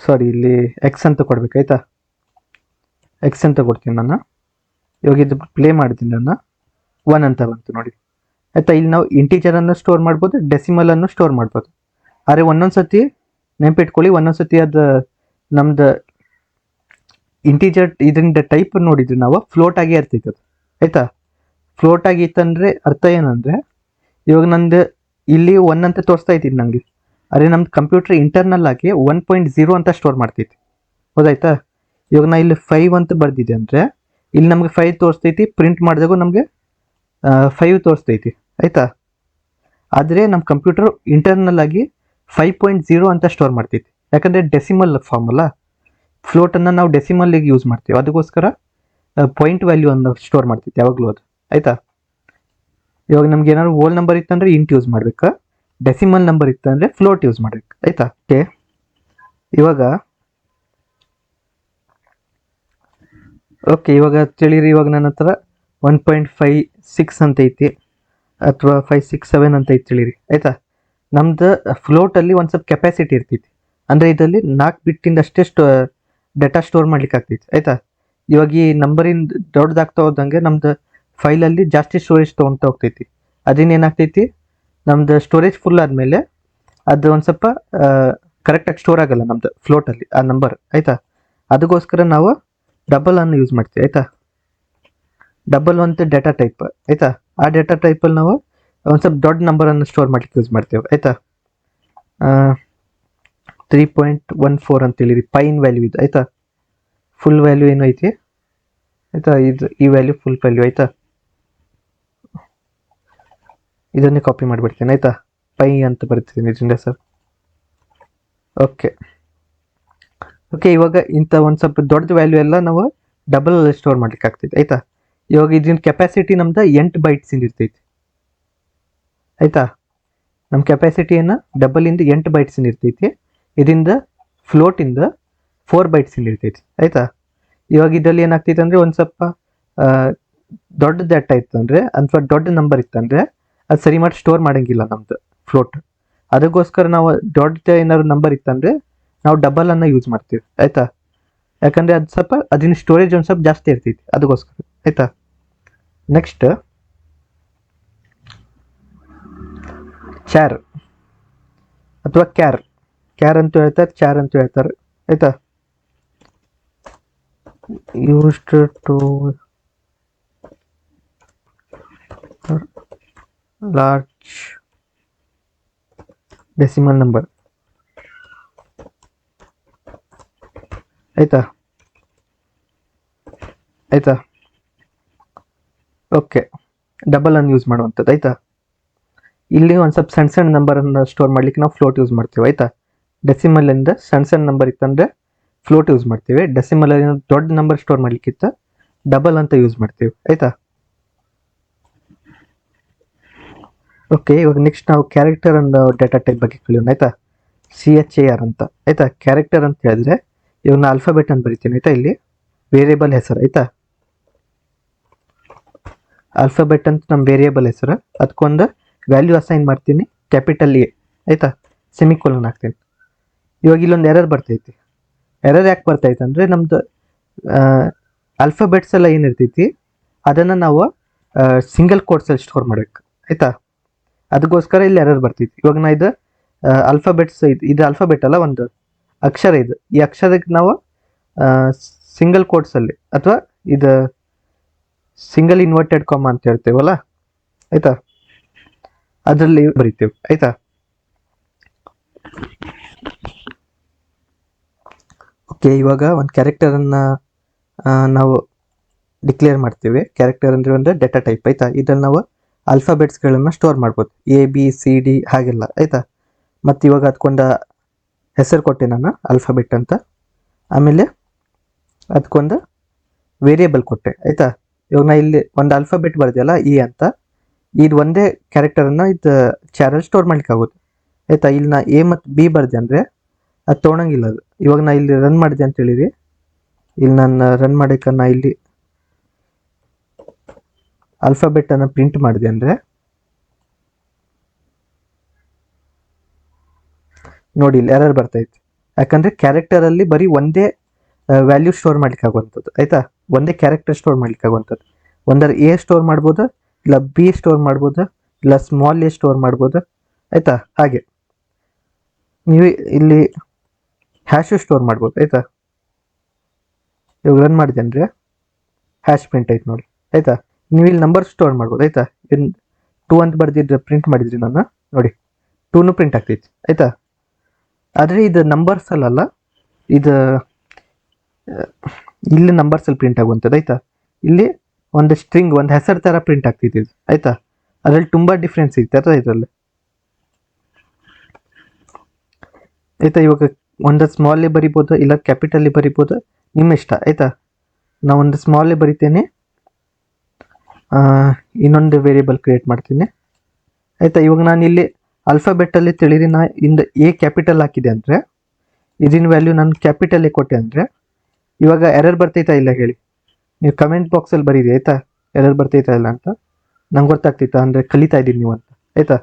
ಸಾರಿ ಇಲ್ಲಿ ಎಕ್ಸ್ ಅಂತ ಕೊಡ್ಬೇಕಾಯ್ತಾ, ಎಕ್ಸ್ ಅಂತ ಕೊಡ್ತೀನಿ ನಾನು. ಇವಾಗ ಇದು ಪ್ಲೇ ಮಾಡ್ತೀನಿ ನಾನು, 1 ಅಂತ ಬಂತು ನೋಡಿ ಆಯಿತಾ. ಇಲ್ಲಿ ನಾವು ಇಂಟೀಜರನ್ನು ಸ್ಟೋರ್ ಮಾಡ್ಬೋದು, ಡೆಸಿಮಲನ್ನು ಸ್ಟೋರ್ ಮಾಡ್ಬೋದು. ಆದರೆ ಒಂದೊಂದು ಸತಿ ನೆನಪಿಟ್ಕೊಳ್ಳಿ, ಒಂದೊಂದು ಸತಿ ಅದು ನಮ್ದು ಇಂಟೀಜರ್ ಇದರಿಂದ ಟೈಪ್ ನೋಡಿದ್ರೆ ನಾವು ಫ್ಲೋಟ್ ಆಗೇ ಇರ್ತೈತೆ ಅದು ಆಯಿತಾ. ಫ್ಲೋಟ್ ಆಗಿತ್ತಂದರೆ ಅರ್ಥ ಏನಂದರೆ, ಇವಾಗ ನಂದು ಇಲ್ಲಿ 1 ಅಂತ ತೋರಿಸ್ತಾ ಇದ್ದೀನಿ ನನಗೆ, ಅದೇ ನಮ್ಮ ಕಂಪ್ಯೂಟರ್ ಇಂಟರ್ನಲ್ ಆಗಿ 1.0 ಅಂತ ಸ್ಟೋರ್ ಮಾಡ್ತೈತಿ, ಹೌದಾಯ್ತಾ. ಇವಾಗ ನಾ ಇಲ್ಲಿ 5 ಅಂತ ಬರ್ದಿದೆ ಅಂದರೆ ಇಲ್ಲಿ ನಮಗೆ 5 ತೋರಿಸ್ತೈತಿ, ಪ್ರಿಂಟ್ ಮಾಡಿದಾಗೂ ನಮಗೆ 5 ತೋರಿಸ್ತೈತಿ ಆಯಿತಾ. ಆದರೆ ನಮ್ಮ ಕಂಪ್ಯೂಟರ್ ಇಂಟರ್ನಲ್ ಆಗಿ 5.0 ಅಂತ ಸ್ಟೋರ್ ಮಾಡ್ತೈತಿ, ಯಾಕಂದರೆ ಡೆಸಿಮಲ್ ಫಾರ್ಮ್ ಅಲ್ಲ. ಫ್ಲೋಟನ್ನು ನಾವು ಡೆಸಿಮಲ್ಲಿಗೆ ಯೂಸ್ ಮಾಡ್ತೀವಿ, ಅದಕ್ಕೋಸ್ಕರ ಪಾಯಿಂಟ್ ವ್ಯಾಲ್ಯೂ ಅನ್ನು ಸ್ಟೋರ್ ಮಾಡ್ತೈತಿ ಯಾವಾಗಲೂ ಅದು ಆಯಿತಾ. ಇವಾಗ ನಮ್ಗೆ ಏನಾದ್ರು ಹೋಲ್ ನಂಬರ್ ಇತ್ತಂದರೆ ಇಂಟ್ ಯೂಸ್ ಮಾಡ್ಬೇಕಾ, ಡೆಸಿಮಲ್ ನಂಬರ್ ಇತ್ತಂದರೆ ಫ್ಲೋಟ್ ಯೂಸ್ ಮಾಡ್ಬೇಕು ಆಯಿತಾ. ಓಕೆ, ಇವಾಗ ತಿಳಿರಿ, ಇವಾಗ ನನ್ನ ಹತ್ರ 1.56 ಅಂತ ಐತಿ ಅಥವಾ 567 ಅಂತ ಐತಿ ತಿಳಿರಿ ಆಯಿತಾ. ನಮ್ದು ಫ್ಲೋಟಲ್ಲಿ ಒಂದು ಸ್ವಲ್ಪ ಕೆಪಾಸಿಟಿ ಇರ್ತೈತಿ, ಅಂದರೆ ಇದರಲ್ಲಿ 4 ಬಿಟ್ಟಿಂದ ಅಷ್ಟೇ ಡೇಟಾ ಸ್ಟೋರ್ ಮಾಡ್ಲಿಕ್ಕೆ ಆಗ್ತೈತಿ ಆಯಿತಾ. ಇವಾಗ ಈ ನಂಬರಿಂದ ದೊಡ್ಡದಾಗ್ತಾ ಹೋದಂಗೆ ನಮ್ದು ಫೈಲಲ್ಲಿ ಜಾಸ್ತಿ ಸ್ಟೋರೇಜ್ ತೊಗೊಳ್ತಾ ಹೋಗ್ತೈತಿ. ಅದೇನೇನಾಗ್ತೈತಿ, ನಮ್ದು ಸ್ಟೋರೇಜ್ ಫುಲ್ ಆದಮೇಲೆ ಅದು ಒಂದು ಸ್ವಲ್ಪ ಕರೆಕ್ಟಾಗಿ ಸ್ಟೋರ್ ಆಗಲ್ಲ ನಮ್ದು ಫ್ಲೋಟಲ್ಲಿ ಆ ನಂಬರ್ ಆಯಿತಾ. ಅದಕ್ಕೋಸ್ಕರ ನಾವು ಡಬಲ್ ಅನ್ನು ಯೂಸ್ ಮಾಡ್ತೀವಿ ಆಯಿತಾ. ಡಬಲ್ ಒಂದು ಡೇಟಾ ಟೈಪ್ ಆಯಿತಾ. ಆ ಡೇಟಾ ಟೈಪಲ್ಲಿ ನಾವು ಒಂದು ಸ್ವಲ್ಪ ದೊಡ್ಡ ನಂಬರನ್ನು ಸ್ಟೋರ್ ಮಾಡ್ಲಿಕ್ಕೆ ಯೂಸ್ ಮಾಡ್ತೇವೆ ಆಯಿತಾ. 3.14 ಅಂತೇಳಿರಿ ಪೈನ್ ವ್ಯಾಲ್ಯೂ ಇದು ಆಯಿತಾ. ಫುಲ್ ವ್ಯಾಲ್ಯೂ ಏನು ಐತಿ ಆಯಿತಾ, ಈ ವ್ಯಾಲ್ಯೂ ಫುಲ್ ವ್ಯಾಲ್ಯೂ ಆಯಿತಾ. ಇದನ್ನೇ ಕಾಪಿ ಮಾಡಿಬಿಡ್ತೀನಿ ಆಯಿತಾ, ಪೈ ಅಂತ ಬರ್ತೀನಿ ಇದರಿಂದ ಸರ್. ಓಕೆ, ಇವಾಗ ಇಂಥ ಒಂದು ಸ್ವಲ್ಪ ದೊಡ್ಡ ವ್ಯಾಲ್ಯೂ ಎಲ್ಲ ನಾವು ಡಬಲ್ ಸ್ಟೋರ್ ಮಾಡ್ಲಿಕ್ಕೆ ಆಗ್ತೈತಿ ಆಯಿತಾ. ಇವಾಗ ಇದನ್ನ ಕೆಪಾಸಿಟಿ ನಮ್ದು 8 ಬೈಟ್ಸಿಂದ ಇರ್ತೈತಿ ಆಯಿತಾ. ನಮ್ಮ ಕೆಪಾಸಿಟಿಯನ್ನು ಡಬಲಿಂದ 8 ಬೈಟ್ಸಿಂದ ಇರ್ತೈತಿ, ಇದರಿಂದ ಫ್ಲೋಟಿಂದ 4 ಬೈಟ್ಸಿಂದ ಇರ್ತೈತಿ ಆಯಿತಾ. ಇವಾಗ ಇದರಲ್ಲಿ ಏನಾಗ್ತೈತೆ ಅಂದರೆ ಒಂದು ಸ್ವಲ್ಪ ದೊಡ್ಡ ಡೇಟಾ ಇತ್ತಂದರೆ ಅಥವಾ ದೊಡ್ಡ ನಂಬರ್ ಇತ್ತಂದರೆ ಅದು ಸರಿ ಮಾಡಿ ಸ್ಟೋರ್ ಮಾಡೋಂಗಿಲ್ಲ ನಮ್ಮದು ಫ್ಲೋಟ್. ಅದಕ್ಕೋಸ್ಕರ ನಾವು ದೊಡ್ಡ ಏನಾದ್ರು ನಂಬರ್ ಇತ್ತಂದರೆ ನಾವು ಡಬಲನ್ನು ಯೂಸ್ ಮಾಡ್ತೀವಿ ಆಯಿತಾ. ಯಾಕಂದರೆ ಅದು ಸ್ವಲ್ಪ ಅದಿನ ಸ್ಟೋರೇಜ್ ಒಂದು ಸ್ವಲ್ಪ ಜಾಸ್ತಿ ಇರ್ತೈತಿ ಅದಕ್ಕೋಸ್ಕರ ಆಯಿತಾ. ನೆಕ್ಸ್ಟ್ ಚಾರ್ ಅಥವಾ ಕ್ಯಾರ್ ಅಂತ ಹೇಳ್ತಾರೆ, ಚಾರ್ ಅಂತ ಹೇಳ್ತಾರೆ ಆಯಿತಾ. Used to large decimal number ಆಯಿತಾ. ಓಕೆ, ಡಬಲ್ ಅನ್ನು ಯೂಸ್ ಮಾಡುವಂಥದ್ದು ಆಯಿತಾ. ಇಲ್ಲಿ ಒಂದು ಸ್ವಲ್ಪ ಸಣ್ಣ ಸಣ್ಣ ನಂಬರನ್ನು ಸ್ಟೋರ್ ಮಾಡ್ಲಿಕ್ಕೆ ನಾವು ಫ್ಲೋಟ್ ಯೂಸ್ ಮಾಡ್ತೀವಿ ಆಯಿತಾ. ಡೆಸಿಮಲಿಂದ ಸಣ್ಣ ನಂಬರ್ ಇತ್ತಂದರೆ ಫ್ಲೋಟ್ ಯೂಸ್ ಮಾಡ್ತೀವಿ, ಡೆಸಿಮಲ್ ದೊಡ್ಡ ನಂಬರ್ ಸ್ಟೋರ್ ಮಾಡ್ಲಿಕ್ಕಿಂತ ಡಬಲ್ ಅಂತ ಯೂಸ್ ಮಾಡ್ತೀವಿ ಆಯಿತಾ. ಓಕೆ, ಇವಾಗ ನೆಕ್ಸ್ಟ್ ನಾವು ಕ್ಯಾರೆಕ್ಟರ್ ಅಂಡ್ ಡೇಟಾ ಟೈಪ್ ಬಗ್ಗೆ ಕಲಿಯೋಣ ಆಯಿತಾ. CHAR ಅಂತ ಆಯಿತಾ. ಕ್ಯಾರೆಕ್ಟರ್ ಅಂತ ಹೇಳಿದ್ರೆ ಇವಾಗ ನಾನು ಆಲ್ಫಾಬೆಟ್ ಅಂತ ಬರಿತೀನಿ ಆಯಿತಾ. ಇಲ್ಲಿ ವೇರಿಯೇಬಲ್ ಹೆಸರು ಆಯಿತಾ, ಆಲ್ಫಾಬೆಟ್ ಅಂತ ನಮ್ಮ ವೇರಿಯೇಬಲ್ ಹೆಸರು, ಅದಕ್ಕೊಂದು ವ್ಯಾಲ್ಯೂ ಅಸೈನ್ ಮಾಡ್ತೀನಿ ಕ್ಯಾಪಿಟಲ್ A ಆಯಿತಾ, ಸೆಮಿಕೋಲನ್ ಹಾಕ್ತೀನಿ. ಇವಾಗ ಇಲ್ಲೊಂದು ಎರರ್ ಬರ್ತೈತಿ. ಎರರ್ ಯಾಕೆ ಬರ್ತೈತೆ ಅಂದರೆ ನಮ್ಮದು ಆಲ್ಫಾಬೆಟ್ಸ್ ಎಲ್ಲ ಏನಿರ್ತೈತಿ ಅದನ್ನು ನಾವು ಸಿಂಗಲ್ ಕೋಟ್ಸಲ್ಲಿ ಸ್ಟೋರ್ ಮಾಡಬೇಕು ಆಯಿತಾ. ಅದಕ್ಕೋಸ್ಕರ ಇಲ್ಲಿ ಎರರ್ ಬರ್ತೈತಿ. ಇವಾಗ ನಾ ಇದು ಆಲ್ಫಾಬೆಟ್ಸ್ ಇದು ಆಲ್ಫಾಬೆಟ್ ಅಲ್ಲ, ಒಂದು ಅಕ್ಷರ ಇದು. ಈ ಅಕ್ಷರಕ್ಕೆ ನಾವು ಸಿಂಗಲ್ ಕೋಟ್ಸಲ್ಲಿ ಅಥವಾ ಇದು ಸಿಂಗಲ್ ಇನ್ವರ್ಟೆಡ್ ಕಾಮ ಅಂತ ಹೇಳ್ತೇವಲ್ಲ ಆಯಿತಾ, ಅದರಲ್ಲಿ ಬರಿತೇವೆ ಆಯಿತಾ. ಓಕೆ, ಇವಾಗ ಒಂದು ಕ್ಯಾರೆಕ್ಟರನ್ನು ನಾವು ಡಿಕ್ಲೇರ್ ಮಾಡ್ತೀವಿ. ಕ್ಯಾರೆಕ್ಟರ್ ಅಂದರೆ ಒಂದು ಡೇಟಾ ಟೈಪ್ ಆಯ್ತಾ. ಇದನ್ನು ನಾವು ಆಲ್ಫಾಬೆಟ್ಸ್ಗಳನ್ನು ಸ್ಟೋರ್ ಮಾಡ್ಬೋದು, ABCD ಹಾಗೆಲ್ಲ ಆಯ್ತಾ. ಮತ್ತು ಇವಾಗ ಅದಕ್ಕೊಂದು ಹೆಸರು ಕೊಟ್ಟೆ ನಾನು ಆಲ್ಫಾಬೆಟ್ ಅಂತ. ಆಮೇಲೆ ಅದಕ್ಕೊಂದು ವೇರಿಯೇಬಲ್ ಕೊಟ್ಟೆ ಆಯ್ತಾ. ಇವಾಗ ನಾ ಇಲ್ಲಿ ಒಂದು ಆಲ್ಫಾಬೆಟ್ ಬರ್ದಿಯಲ್ಲ ಅಂತ, ಇದು ಒಂದೇ ಕ್ಯಾರೆಕ್ಟರನ್ನು ಇದು ಚಾರಲ್ಲಿ ಸ್ಟೋರ್ ಮಾಡ್ಲಿಕ್ಕೆ ಆಗುತ್ತೆ ಆಯ್ತಾ. ಇಲ್ಲಿ ನಾ A ಮತ್ತು B ಬರ್ದೆ ಅಂದರೆ ಅದು ತೊಗೊಳಂಗಿಲ್ಲ ಅದು. ಇವಾಗ ನಾ ಇಲ್ಲಿ ರನ್ ಮಾಡಿದೆ ಅಂತ ಹೇಳಿರಿ, ಇಲ್ಲಿ ನಾನು ರನ್ ಮಾಡೋಕೆ ನಾ ಇಲ್ಲಿ ಆಲ್ಫಾಬೆಟನ್ನು ಪ್ರಿಂಟ್ ಮಾಡಿದೆ ಅಂದರೆ ನೋಡಿ ಇಲ್ಲಿ ಎರರ್ ಬರ್ತೈತೆ. ಯಾಕಂದರೆ ಕ್ಯಾರೆಕ್ಟರಲ್ಲಿ ಬರೀ ಒಂದೇ ವ್ಯಾಲ್ಯೂ ಸ್ಟೋರ್ ಮಾಡ್ಲಿಕ್ಕೆ ಆಗುವಂಥದ್ದು ಆಯ್ತಾ. ಒಂದೇ ಕ್ಯಾರೆಕ್ಟರ್ ಸ್ಟೋರ್ ಮಾಡ್ಲಿಕ್ಕೆ ಆಗುವಂಥದ್ದು. ಒಂದರ A ಸ್ಟೋರ್ ಮಾಡ್ಬೋದು, ಇಲ್ಲ B ಸ್ಟೋರ್ ಮಾಡ್ಬೋದು, ಇಲ್ಲ ಸ್ಮಾಲ್ a ಸ್ಟೋರ್ ಮಾಡ್ಬೋದು ಆಯ್ತಾ. ಹಾಗೆ ನೀವು ಇಲ್ಲಿ ಹ್ಯಾಶು ಸ್ಟೋರ್ ಮಾಡ್ಬೋದು ಆಯ್ತಾ. ಇವಾಗ ರನ್ ಮಾಡಿದೆ ಅಂದರೆ ಹ್ಯಾಶ್ ಪ್ರಿಂಟ್ ಐತೆ ನೋಡಿ ಆಯ್ತಾ. ನೀವು ಇಲ್ಲಿ ನಂಬರ್ ಸ್ಟೋರ್ ಮಾಡ್ಬೋದು ಆಯ್ತಾ. ಇನ್ನು 2 ಅಂತ ಬರ್ದಿದ್ರೆ ಪ್ರಿಂಟ್ ಮಾಡಿದ್ರಿ ನಾನು ನೋಡಿ, 2 ಪ್ರಿಂಟ್ ಆಗ್ತೈತಿ ಆಯ್ತಾ. ಆದರೆ ಇದು ನಂಬರ್ಸ್ ಅಲ್ಲ, ಇದು ಇಲ್ಲಿ ನಂಬರ್ಸಲ್ಲಿ ಪ್ರಿಂಟ್ ಆಗುವಂಥದ್ದು ಆಯ್ತಾ. ಇಲ್ಲಿ ಒಂದು ಸ್ಟ್ರಿಂಗ್, ಒಂದು ಹೆಸರು ಥರ ಪ್ರಿಂಟ್ ಆಗ್ತೈತಿ ಇದು ಆಯ್ತಾ. ಅದರಲ್ಲಿ ತುಂಬ ಡಿಫ್ರೆನ್ಸ್ ಇರ್ತದೆ ಇದರಲ್ಲಿ ಆಯ್ತಾ. ಇವಾಗ ಒಂದು ಸ್ಮಾಲೇ ಬರಿಬೋದು, ಇಲ್ಲ ಕ್ಯಾಪಿಟಲ್ಲಿ ಬರಿಬೋದು, ನಿಮ್ಮ ಇಷ್ಟ ಆಯ್ತಾ. ನಾವು ಒಂದು ಸ್ಮಾಲೇ ಬರಿತೇನೆ, ಇನ್ನೊಂದು ವೇರಿಯೇಬಲ್ ಕ್ರಿಯೇಟ್ ಮಾಡ್ತೀನಿ ಆಯ್ತಾ. ಇವಾಗ ನಾನು ಇಲ್ಲಿ ಆಲ್ಫಾಬೆಟಲ್ಲಿ ತಿಳಿದಿ ನಾ ಇಂದ A ಕ್ಯಾಪಿಟಲ್ ಹಾಕಿದೆ ಅಂದರೆ, ಇದನ್ನ ವ್ಯಾಲ್ಯೂ ನಾನು ಕ್ಯಾಪಿಟಲ್ಲೇ ಕೊಟ್ಟೆ ಅಂದರೆ ಇವಾಗ ಎರರ್ ಬರ್ತೈತಾ ಇಲ್ಲ ಹೇಳಿ. ನೀವು ಕಮೆಂಟ್ ಬಾಕ್ಸಲ್ಲಿ ಬರೀರಿ ಆಯ್ತಾ, ಎರರ್ ಬರ್ತೈತಾ ಇಲ್ಲ ಅಂತ. ನಂಗೆ ಗೊತ್ತಾಗ್ತೈತಾ ಅಂದರೆ ಕಲಿತಾ ಇದ್ದೀನಿ ನೀವು ಅಂತ ಆಯ್ತಾ.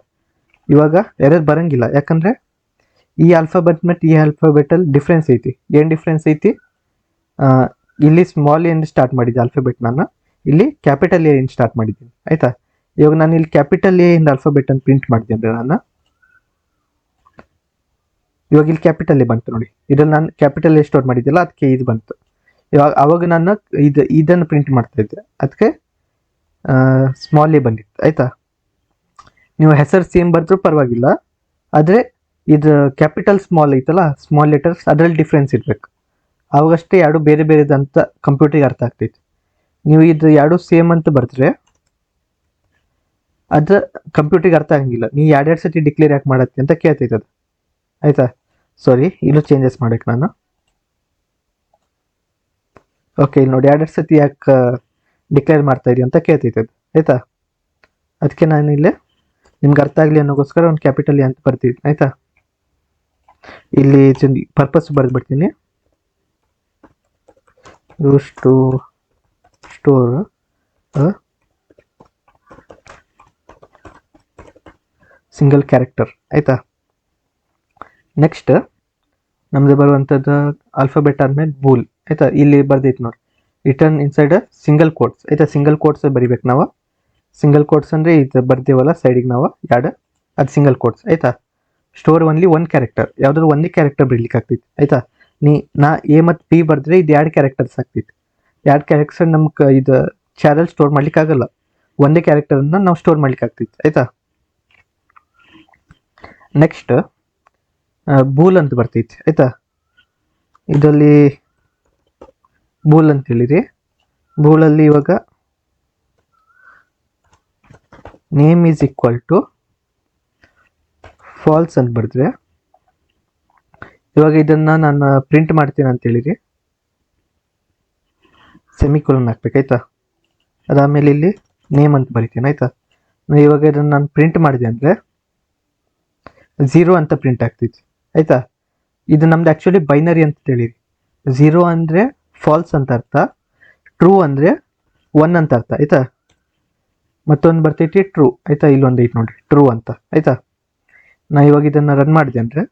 ಇವಾಗ ಎರರ್ ಬರೋಂಗಿಲ್ಲ, ಯಾಕಂದರೆ ಈ ಆಲ್ಫಾಬೆಟ್ ಮತ್ತು ಈ ಆಲ್ಫಾಬೆಟಲ್ಲಿ ಡಿಫ್ರೆನ್ಸ್ ಐತಿ. ಏನು ಡಿಫ್ರೆನ್ಸ್ ಐತಿ, ಇಲ್ಲಿ ಸ್ಮಾಲ್ ಇಂದ ಸ್ಟಾರ್ಟ್ ಮಾಡಿದ್ದೆ ಆಲ್ಫಾಬೆಟ್, ನಾನು ಇಲ್ಲಿ ಕ್ಯಾಪಿಟಲ್ A ಇಂದ ಸ್ಟಾರ್ಟ್ ಮಾಡಿದ್ದೀನಿ ಆಯ್ತಾ. ಇವಾಗ ನಾನು ಇಲ್ಲಿ ಕ್ಯಾಪಿಟಲ್ A ಇಂದ ಆಲ್ಫಾಬೆಟ್ ಅಂತ ಪ್ರಿಂಟ್ ಮಾಡಿದ್ದೆ ಅಂದರೆ ನಾನು ಇವಾಗ ಇಲ್ಲಿ ಕ್ಯಾಪಿಟಲ್ A ಬಂತು ನೋಡಿ. ಇದ್ರಲ್ಲಿ ನಾನು ಕ್ಯಾಪಿಟಲ್ A ಸ್ಟೋರ್ ಮಾಡಿದ್ದಿಲ್ಲ, ಅದಕ್ಕೆ ಇದು ಬಂತು. ಅವಾಗ ನಾನು ಇದನ್ನು ಪ್ರಿಂಟ್ ಮಾಡ್ತಾ ಇದ್ದೆ, ಅದಕ್ಕೆ ಸ್ಮಾಲ್ a ಬಂದಿತ್ತು ಆಯ್ತಾ. ನೀವು ಹೆಸರು ಸೇಮ್ ಬರೆದ್ರೂ ಪರವಾಗಿಲ್ಲ, ಆದರೆ ಇದು ಕ್ಯಾಪಿಟಲ್ ಸ್ಮಾಲ್ ಐತಲ್ಲ, ಸ್ಮಾಲ್ ಲೆಟರ್ಸ್ ಅದರಲ್ಲಿ ಡಿಫ್ರೆನ್ಸ್ ಇರಬೇಕು. ಅವಾಗಷ್ಟೇ ಎರಡು ಬೇರೆ ಬೇರೆದಂತ ಕಂಪ್ಯೂಟರ್ಗೆ ಅರ್ಥ ಆಗ್ತೈತಿ. ನೀವು ಇದು ಎರಡು ಸೇಮ್ ಅಂತ ಬರೆದ್ರೆ ಅದು ಕಂಪ್ಯೂಟರ್ಗೆ ಅರ್ಥ ಆಗಂಗಿಲ್ಲ. ನೀವು ಎರಡೆರಡು ಸತಿ ಡಿಕ್ಲೇರ್ ಯಾಕೆ ಮಾಡತ್ತಿ ಅಂತ ಕೇಳ್ತೈತೆ ಅದು ಆಯ್ತಾ. ಸಾರಿ, ಇಲ್ಲೂ ಚೇಂಜಸ್ ಮಾಡಕ್ಕೆ ನಾನು. ಓಕೆ, ಇಲ್ಲಿ ನೋಡಿ ಎರಡೆರಡು ಸತಿ ಯಾಕೆ ಡಿಕ್ಲೇರ್ ಮಾಡ್ತಾ ಇದೀವಿ ಅಂತ ಕೇಳ್ತೈತೆ ಅದು ಆಯ್ತಾ. ಅದಕ್ಕೆ ನಾನು ಇಲ್ಲಿ ನಿಮ್ಗೆ ಅರ್ಥ ಆಗಲಿ ಅನ್ನೋಗೋಸ್ಕರ ಒಂದು ಕ್ಯಾಪಿಟಲ್ A ಅಂತ ಬರ್ತೀನಿ ಆಯ್ತಾ. ಇಲ್ಲಿ ಪರ್ಪಸ್ ಬರೆದ್ಬಿಡ್ತೀನಿ, use to store single character ಆಯ್ತಾ. ನೆಕ್ಸ್ಟ್ ನಮ್ದು ಬರುವಂಥದ್ದು ಆಲ್ಫಾಬೆಟ್ ಆದ್ಮೇಲೆ ಬೂಲ್ ಆಯ್ತಾ. ಇಲ್ಲಿ ಬರ್ದೈತೆ ನೋಡಿ, ರಿಟರ್ನ್ ಇನ್ಸೈಡ್ ಸಿಂಗಲ್ ಕೋಟ್ಸ್ ಆಯ್ತಾ. ಸಿಂಗಲ್ ಕೋಟ್ಸ್ ಬರಿಬೇಕು ನಾವು. ಸಿಂಗಲ್ ಕೋಟ್ಸ್ ಅಂದರೆ ಇದು ಬರ್ದೇವಲ್ಲ ಸೈಡಿಗೆ ನಾವು ಎರಡು, ಅದು ಸಿಂಗಲ್ ಕೋಟ್ಸ್ ಆಯ್ತಾ. ಸ್ಟೋರ್ ಒನ್ಲಿ ಒನ್ ಕ್ಯಾರೆಕ್ಟರ್, ಯಾವ್ದಾದ್ರು ಒಂದೇ ಕ್ಯಾರೆಕ್ಟರ್ ಬಿಡ್ಲಿಕ್ಕೆ ಆಗ್ತೈತಿ ಆಯ್ತಾ. ನಾ A ಮತ್ತು B ಬರೆದ್ರೆ ಇದು ಎರಡು ಕ್ಯಾರೆಕ್ಟರ್ಸ್ ಆಗ್ತೈತಿ. ಎರಡು ಕ್ಯಾರೆಕ್ಟರ್ ನಮ್ಗೆ ಇದು ಚಾರಲ್ಲಿ ಸ್ಟೋರ್ ಮಾಡ್ಲಿಕ್ಕೆ ಆಗಲ್ಲ, ಒಂದೇ ಕ್ಯಾರೆಕ್ಟರನ್ನು ನಾವು ಸ್ಟೋರ್ ಮಾಡ್ಲಿಕ್ಕೆ ಆಗ್ತೈತಿ ಆಯ್ತಾ. ನೆಕ್ಸ್ಟ್ ಬೂಲ್ ಅಂತ ಬರ್ತೈತಿ ಆಯ್ತಾ. ಇದರಲ್ಲಿ ಬೂಲ್ ಅಂತ ಹೇಳಿರಿ. ಬೂಲಲ್ಲಿ ಇವಾಗ name is equal to false ಅಂತ ಬರೆದ್ರೆ, ಇವಾಗ ಇದನ್ನ ನಾನು ಪ್ರಿಂಟ್ ಮಾಡ್ತೀನಿ ಅಂತ ಹೇಳಿರಿ, ಸೆಮಿಕೋಲನ್ ಹಾಕ್ಬೇಕಾಯ್ತಾ. ಅದಾದಮೇಲೆ ಇಲ್ಲಿ ನೇಮ್ ಅಂತ ಬರಿತೀನಿ ಆಯ್ತಾ. ಇವಾಗ ಇದನ್ನು ನಾನು ಪ್ರಿಂಟ್ ಮಾಡಿದೆ ಅಂದರೆ 0 ಅಂತ ಪ್ರಿಂಟ್ ಆಗ್ತೈತಿ ಆಯ್ತಾ. ಇದು ನಮ್ದು ಆ್ಯಕ್ಚುಲಿ ಬೈನರಿ ಅಂತ ಹೇಳಿರಿ. 0 ಅಂದರೆ ಫಾಲ್ಸ್ ಅಂತ ಅರ್ಥ, ಟ್ರೂ ಅಂದರೆ 1 ಅಂತ ಅರ್ಥ ಆಯ್ತಾ. ಮತ್ತೊಂದು ಬರ್ತೈತಿ ಟ್ರೂ ಆಯ್ತಾ, ಇಲ್ಲೊಂದು ಐತಿ ನೋಡಿ ಟ್ರೂ ಅಂತ ಆಯ್ತಾ. ನಾ ಇವಾಗ ಇದನ್ನು ರನ್ ಮಾಡಿದೆ ಅಂದರೆ